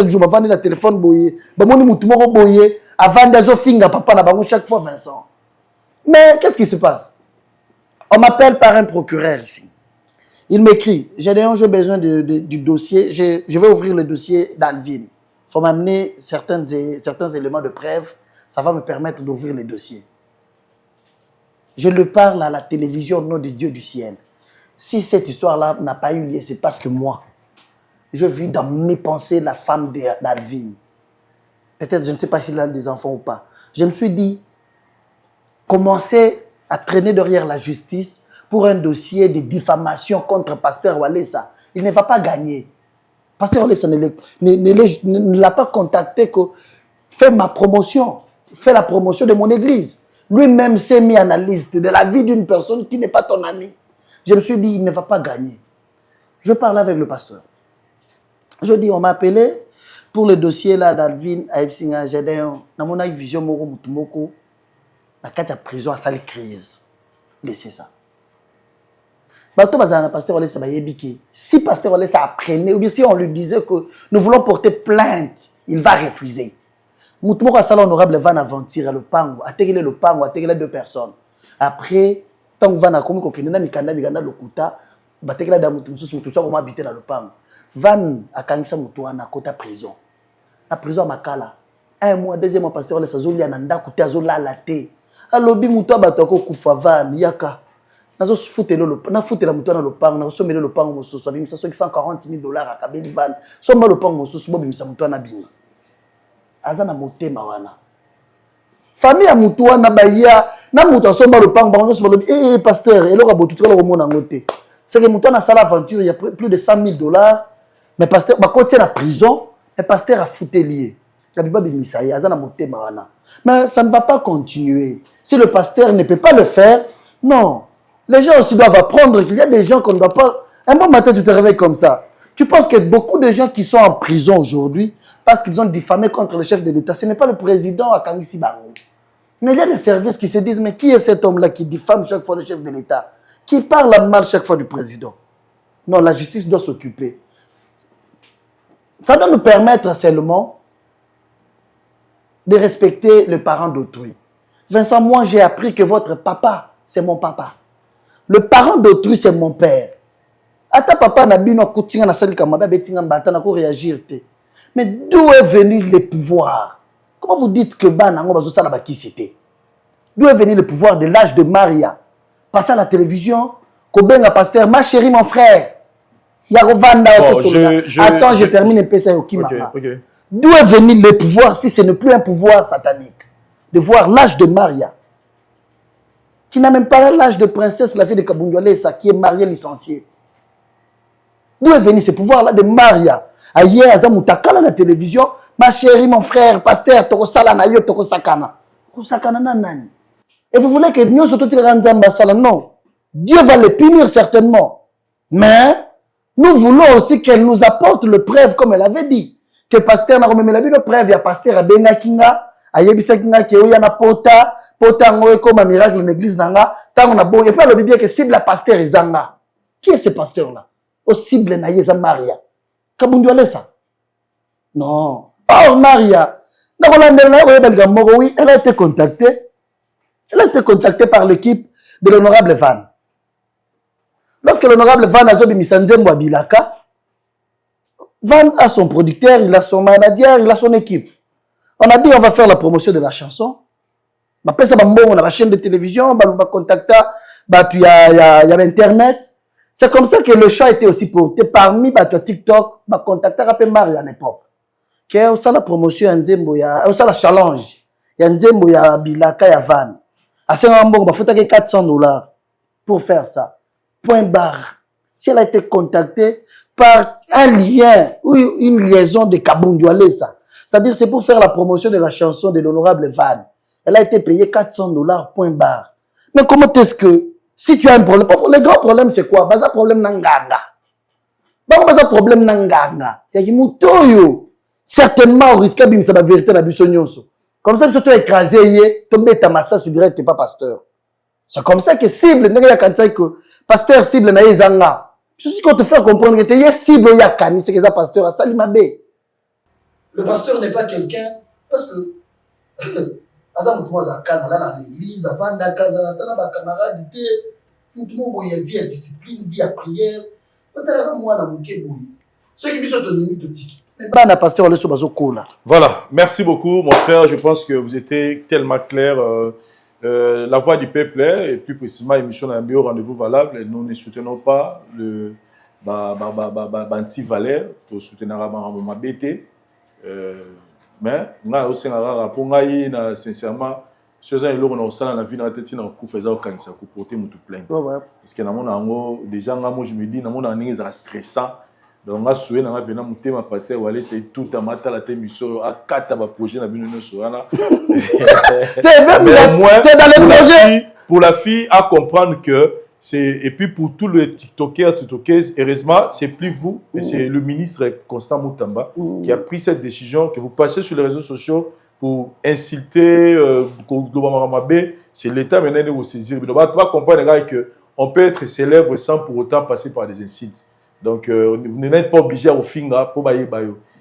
A: jour, avant le téléphone boyé, avant chaque fois Vincent. Mais qu'est-ce qui se passe? On m'appelle par un procureur ici. Il m'écrit, j'ai besoin du dossier, je vais ouvrir le dossier d'Alvin. Il faut m'amener certains éléments de preuve, ça va me permettre d'ouvrir le dossier. Je le parle à la télévision au nom de Dieu du ciel. Si cette histoire-là n'a pas eu lieu, c'est parce que moi, je vis dans mes pensées la femme d'Alvin. Peut-être, je ne sais pas s'il a des enfants ou pas. Je me suis dit, commencer à traîner derrière la justice pour un dossier de diffamation contre Pasteur Olesa. Il ne va pas gagner. Pasteur Olesa ne l'a pas contacté que fais ma promotion, fais la promotion de mon église. Lui-même s'est mis à la liste de la vie d'une personne qui n'est pas ton ami. Je me suis dit, il ne va pas gagner. Je parle avec le pasteur. Je dis, on m'a appelé pour le dossier là d'Alvin Aïpsinga Gédéon. Dans mon vision, Moko Moutoumoko, la prison a sali crise. Laissez ça. Si Pasteur Olesa apprenait, ou bien si on lui disait que nous voulons porter plainte, il va refuser. Moutoumoko a sali honorable van aventure le pango, a tegele deux personnes. Après, tant que van a commis kokenda mikanda lokuta, batekela da mutususu comment habiter dans le pango. Van a kangisa mutuana kota prison. La prison à Makala. Un mois, deuxième mois, Pasteur Olesa zoli ananda kote azola laté. Alobi muto batoko kufa van yaka. Nazo foutela mutuana le pango, nazo somela le pango mosusu abimisa so $140 000 à kabeli van. Somba le pango mosusu bobimisa mutuana bima. Azana motema wana. Famille à mutuana baya na mutu asomba le pango bango so balobi pasteur eloko botutu ko mona ngote. C'est que mutuana sala aventure il y a plus de $100 000 mais pasteur ba côté la prison et pasteur a fouté lié. Kabiba bimisaye azana motema wana. Mais ça ne va pas continuer. Si le pasteur ne peut pas le faire, non. Les gens aussi doivent apprendre qu'il y a des gens qu'on ne doit pas... Un bon matin, tu te réveilles comme ça. Tu penses que beaucoup de gens qui sont en prison aujourd'hui, parce qu'ils ont diffamé contre le chef de l'État, ce n'est pas le président à Kangisi Bango. Mais il y a des services qui se disent, mais qui est cet homme-là qui diffame chaque fois le chef de l'État? Qui parle mal chaque fois du président? Non, la justice doit s'occuper. Ça doit nous permettre seulement de respecter le parent d'autrui. Vincent, moi j'ai appris que votre papa, c'est mon papa. Le parent d'autrui, c'est mon père. Ata papa n'a bien coûté na sali kamaba betinga mbata na ko réagir te. Mais d'où est venu le pouvoir? Comment vous dites que bana ngo bazo sala ba qui c'était? D'où est venu le pouvoir de l'âge de Maria? Passer à la télévision, Kobenga pasteur, ma chérie mon frère. Yarovanda attends, je termine un peu ça au Kimama. D'où est venu le pouvoir si ce n'est plus un pouvoir satanique? De voir l'âge de Maria, qui n'a même pas l'âge de princesse, la fille de Kabundu Olesa, qui est mariée licenciée. D'où est venu ce pouvoir-là de Maria? Aïe, Azamutakala la télévision. Ma chérie, mon frère, pasteur, toko sala na yo, toko sakana. Toko sakana na nani. Et vous voulez que nous soyons tous non. Dieu va les punir certainement. Mais nous voulons aussi qu'elle nous apporte le preuve comme elle avait dit. Que pasteur n'a remis la vie le preuve. Il y a pasteur à Benga Kinga. Ayebisa Kinga qui est yana pota. Pota ngoe comme un miracle dans l'église nanga. Tant on a beau. Et puis on dit que cible la pasteur est zanga. Qui est ce pasteur-là? Au cible na yeza Maria. Kabunduale ça? Non. Or Maria. Elle a été contactée. Elle a été contactée par l'équipe de l'honorable Van. Lorsque l'honorable Van a zobi Misandem Wabilaka, Van a son producteur, il a son manager, il a son équipe. On a dit on va faire la promotion de la chanson. On a la chaîne de télévision, on va contacter, il y a Internet. C'est comme ça que le chant était aussi porté parmi TikTok, on a contacté Maria à l'époque. Il y a aussi la promotion, il y a aussi la challenge. Il y a Nzembo, il y a Bilaka, il y a Van. À ce moment-là, il faut $400 pour faire ça. Point barre. Si elle a été contactée par un lien ou une liaison de Kabunduale, ça. C'est-à-dire c'est pour faire la promotion de la chanson de l'honorable Van. Elle a été payée $400, point barre. Mais comment est-ce que, si tu as un problème, le grand problème c'est quoi? Baza problème nanganga. Baza problème nanganga. Il y a qui certainement on risque de la vérité dans la bisognonso. Comme ça, tu as écrasé, tu as massa, c'est direct, tu n'es pas pasteur. C'est comme ça que cible, que pasteur cible na yezanga. Je suis qu'on te fait comprendre que tu es cible, il y a cani, c'est que ça pasteur a salimabé. Le pasteur n'est pas quelqu'un, parce que, Azam tout à Cannes, là dans l'église, avant d'Akazana, dans ma camarade, tout le monde a vie à discipline, vie à prière. Peut-être que moi, dans mon kébouille. Ceux qui sont tenus tout tiki.
E: Voilà, merci beaucoup mon frère, je pense que vous étiez tellement clair. La voix du peuple, et plus précisément l'émission d'un bio rendez-vous valable, et nous ne soutenons pas le anti-valère pour soutenir ma BT. Mais nous avons aussi un rapport, sincèrement, si vous avez la vie dans la tête, si vous avez porter mon plainte. Parce que déjà, je me dis, c'est stressant. Donc, je suis en train de passer c'est tout à matin la témission à 4 projets dans pour la fille à comprendre que c'est et puis pour tous les tiktokers, heureusement, c'est plus vous, mais c'est le ministre Constant Moutamba qui a pris cette décision que vous passez sur les réseaux sociaux pour insulter c'est l'État maintenant de vous saisir. Donc, on va comprendre que on peut être célèbre sans pour autant passer par des insultes. Donc, vous n'êtes pas obligé à vous finir pour bailler.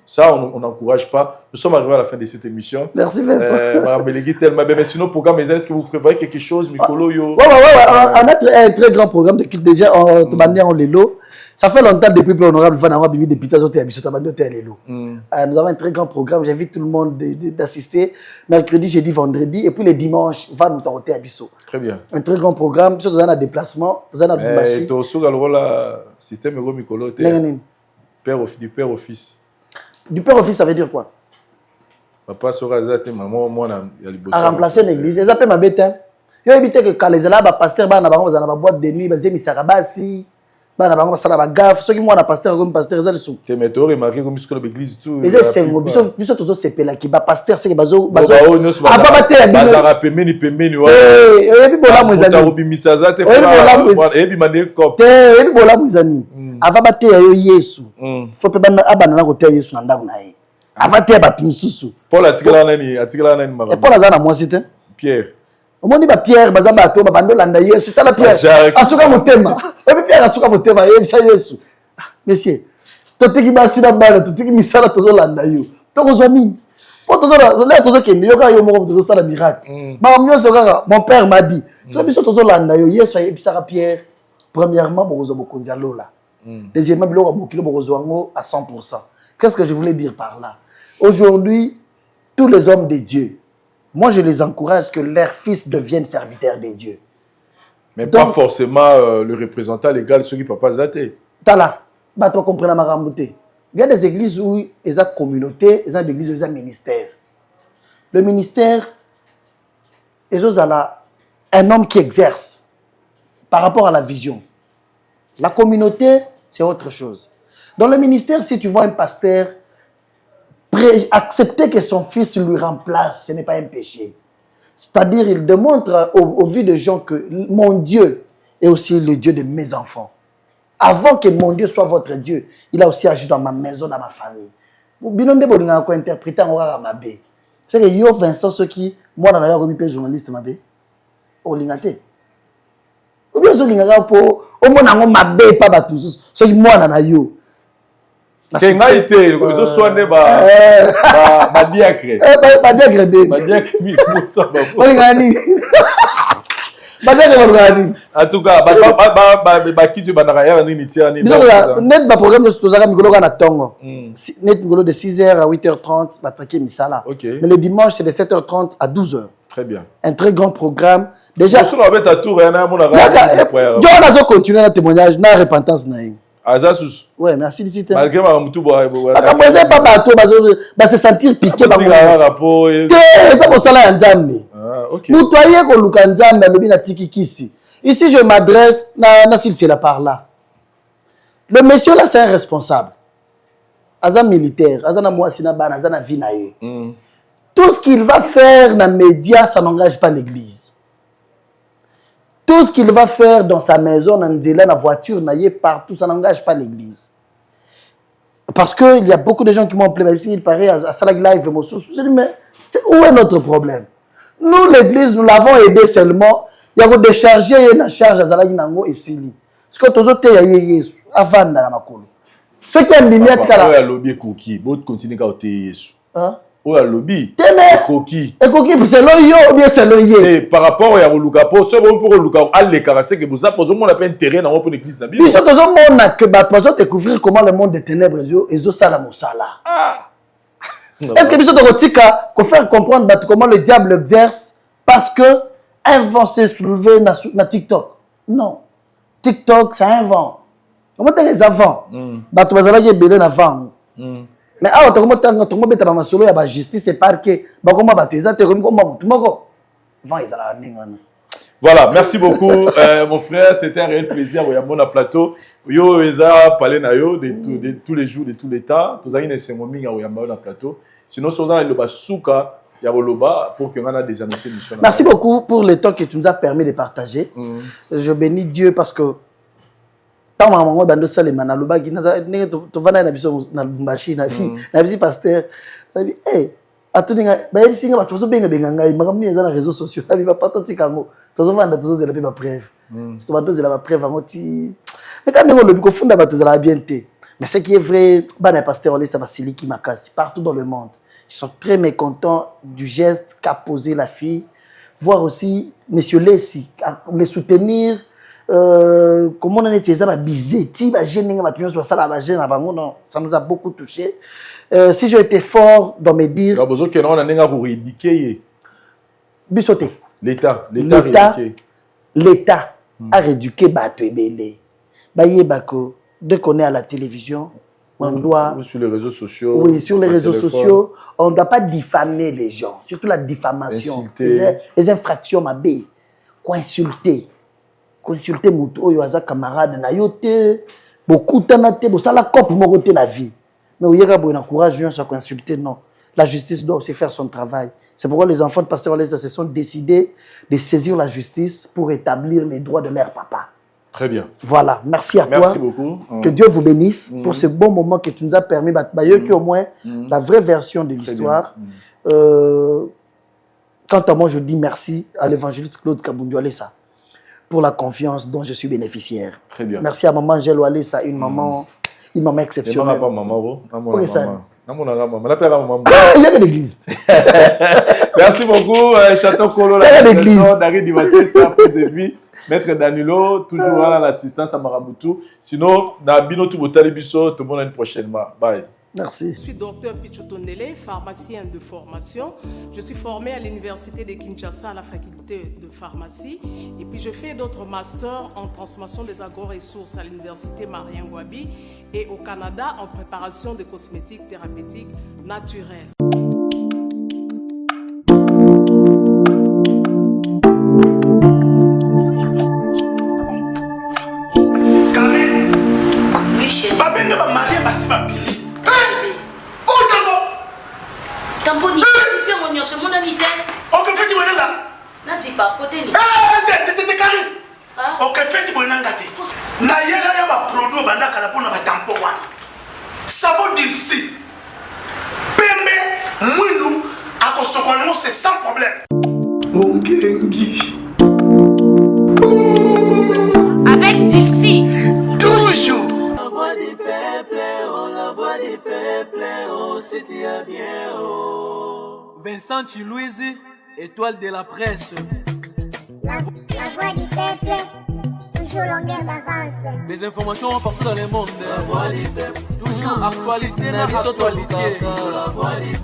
E: Ça, on n'encourage pas. Nous sommes arrivés à la fin de cette émission.
A: Merci, Vincent.
E: Madame Belégui, tellement bien. Mais sinon, programme, est-ce que vous prévoyez quelque chose, Mikolo?
A: Oui. On a un très grand programme de culte déjà en Lélo. Ça fait longtemps depuis que l'honorable Van Awa Bibi depuis Tazote et Abissot Tabandi à Lélo. Nous avons un très grand programme. J'invite tout le monde d'assister mercredi, jeudi, vendredi. Et puis les dimanches, Van nous à Abissot. Très bien. Un très grand programme. Nous avons un déplacement. Nous avons un
E: déplacement. Tu as aussi le système Ego Mikolo. Du père au fils.
A: Du père au fils, ça veut dire quoi?
E: Papa sera zate, maman, moi,
A: à remplacer l'église. Ils appellent ma bête. Ils ont évité que quand les élèves, les pasteurs, ils ont une boîte de nuit, ils ont mis sarabasi, ils ont mis gaffe. Ceux qui ont un pasteur, comme pasteur, ils ont le sou.
E: Tu m'as remarqué comme sur l'église tout.
A: Ils ont c'est moi. Ils sont tous ces là qui ba pasteur, c'est que bazo. Avant battre la bille.
E: Bazara pemeni.
A: Et puis bola moizani.
E: Tu as remis ça zate.
A: Et puis mandé cop. Et puis bola moizani. Avant battre yo Yesu. Faut pas abana na côté Yesu na ndaku na ye. Avant te battu misusu.
E: Paul atikala nani
A: mara. Et Paul azana moi c'était
E: Pierre.
A: Au monde ba Pierre baza bato ba bando landa Yesu tala Pierre. Asuka motema. Et puis Pierre asuka motema ye bisa Yesu. Monsieur. Totiki basi na bana totiki misala tozo landa yo. Tokozwa nini? Po tozo la tozo kende yo ka yo moko tozo sala miracle. Ma miozo kaka mon père m'a dit. So biso tozo landa yo Yesu ye bisa Pierre. Premièrement bokozo bokonza lola. Deuxièmement biloko bokilo bokozo ngo à 100%. Qu'est-ce que je voulais dire par là? Aujourd'hui, tous les hommes de Dieu, moi je les encourage que leurs fils deviennent serviteurs de Dieu.
E: Mais donc, pas forcément le représentant légal, ceux qui ne peuvent pas zater.
A: Tala, bah toi comprends ma rambouté. Il y a des églises où il y a communauté, il y a des églises où il y a ministère. Le ministère, il y a un homme qui exerce par rapport à la vision. La communauté, c'est autre chose. Dans le ministère, si tu vois un pasteur accepter que son fils lui remplace, ce n'est pas un péché. C'est-à-dire, il démontre au vu de gens que mon Dieu est aussi le Dieu de mes enfants. Avant que mon Dieu soit votre Dieu, il a aussi agi dans ma maison, dans ma famille. Binonde bolinga ko interpréter en mabe. C'est que yo Vincent ceux qui moi dans la remis journaliste mabe. O lingate. Ou bien zo linga po o mona ngo mabe pa batu ceux qui moi na yo.
E: Kenga ite zo soane ba diacre.
A: Ba diacre de.
E: Ba diacre bi so ba.
A: O lingani.
E: En tout cas, qui tu vas
A: net ba programme de Sotozaka Mikolo na tongo. Net Mikolo de 6h à 8h30 ba paquet misala. Mais le dimanche c'est de 7h30 à 12h.
E: Très bien.
A: Un très grand programme. Déjà
E: sur la bête à tour et na mona
A: John continuer le témoignage na repentance na yin.
E: Azasus.
A: Ouais, merci d'ici.
E: Malgré ma mutu boa.
A: Akamweza pas bateau ba se sentir piqué ba. Ça pour ça là nzambe. Nous toyez ko luka nzambe lobi na tikikisi. Ici je m'adresse na c'est là par là. Le monsieur là c'est un responsable. Azan militaire, azan moi sina bana, azan vie na ye. Tout ce qu'il va faire dans les médias, ça n'engage pas l'église. Tout ce qu'il va faire dans sa maison, dans la voiture, partout, ça n'engage pas l'église. Parce qu'il y a beaucoup de gens qui m'ont appelé, il paraît à Salag Live, je dis, mais où est notre problème? Nous, l'église, nous l'avons aidé seulement. Il y a déchargé une charge à Salag Nango et Sili. Ce que tu as dit, avant dans la Makolo. Ce qui est mis à Tkala.
E: Il y a lobby cookie, d'autres continuent à ôter.
A: Hein?
E: Oh la lobby.
A: Coquille. Et coquille, c'est l'oyo ou bien c'est l'oyé.
E: Par rapport à Lukapo, ce bon pour Lukapo, allez carasser que vous avez besoin d'un terrain dans l'église.
A: Puis ce que on a que besoin de découvrir comment le monde des ténèbres est salamosala. Est-ce que nous devons faire comprendre comment le diable exerce parce que un vent s'est soulevé na TikTok? Non. TikTok, c'est un vent. Comment tu les avant? Tu vas aller belé avant. Mais ah, la justice et parquet.
E: Voilà, merci beaucoup mon frère, c'était un réel plaisir au Yamona Plateau. Yo eza parler na yo de tous les jours, de tous les temps. Tous les semominga au Yamona Plateau. Sinon soza le basuka ya boloba pour que on a des annoncés mission.
A: Merci beaucoup pour le temps que tu nous as permis de partager. Je bénis Dieu parce que tant maman dans ça les manaloba qui na to vana na biso na Lubumbashi na vie na vie pasteur na vie atuninga ba yesinga ba tozo benga ngai makamni eza na réseaux sociaux na vie ba patoti kango tozo vanda tozo zela pe ba preuve to ba tozo la ba preuve ngoti mais quand même on le ko funda ba tozo la bien té mais ce qui est vrai bana pasteur on ça va siliki makasi partout dans le monde ils sont très mécontents du geste qu'a posé la fille voir aussi monsieur Lessi les soutenir. Comment on était ça ça nous a beaucoup touché. Si j'ai été fort dans mes dires, l'État a rééduqué Batouébélé. Dès qu'on est à la télévision, on doit
E: sur les réseaux sociaux.
A: Oui, sur les réseaux sociaux, on ne doit pas diffamer les gens, surtout la diffamation, les infractions mabé, quoi insulter. Consulter mutu oyo aza camarade na yote beaucoup tanate bo sala cop moko te na vie mais oyeka bo na courage ça consulter non la justice doit aussi faire son travail c'est pourquoi les enfants de pasteur Olesa se sont décidés de saisir la justice pour établir les droits de leur papa.
E: Très bien.
A: Voilà, merci à toi.
E: Merci beaucoup.
A: Que Dieu vous bénisse pour ce bon moment que tu nous as permis que au moins la vraie version de l'histoire. Quant à moi je dis merci à l'évangéliste Claude Kabundu Olesa pour la confiance dont je suis bénéficiaire.
E: Très bien.
A: Merci à maman Angelo Alessa, une maman exceptionnelle.
E: Pas maman,
A: oui, ça.
E: Il y a
A: l'église.
E: Merci beaucoup, Château Colo,
A: l'église.
E: Maître Danilo, toujours là l'assistance à Maraboutou. Sinon, Nabino Toubotalibiso, tout le monde à une prochaine. Bye.
A: Merci.
I: Je suis docteur Pichotondele, pharmacien de formation. Je suis formé à l'université de Kinshasa à la faculté de pharmacie. Et puis je fais d'autres masters en transformation des agro-ressources à l'université Marien Wabi et au Canada en préparation de cosmétiques thérapeutiques naturelles.
J: Oui, chérie.
A: Mabili. Oh,
B: Tambo ni si bien on yose mon ami.
A: Ok, fais-tu mon là?
B: Na si pas côté ni.
A: T'es carré. Ok, fais-tu mon là? Na yela ya ba produit banda kala pona ba tampo wana. Savon d'ilsi. Pembe mwindu akosokwana c'est sans problème. Ongengi.
B: Avec Dixie.
A: Toujours.
G: La voix du peuple, oh, la voix du peuple, oh, si tu as bien, oh. Vincent Chilouizi, étoile de la presse.
H: La voix du peuple, toujours longueur d'avance.
G: Les informations partout dans le monde. La voix du peuple, toujours actualité, la actualité. La voix du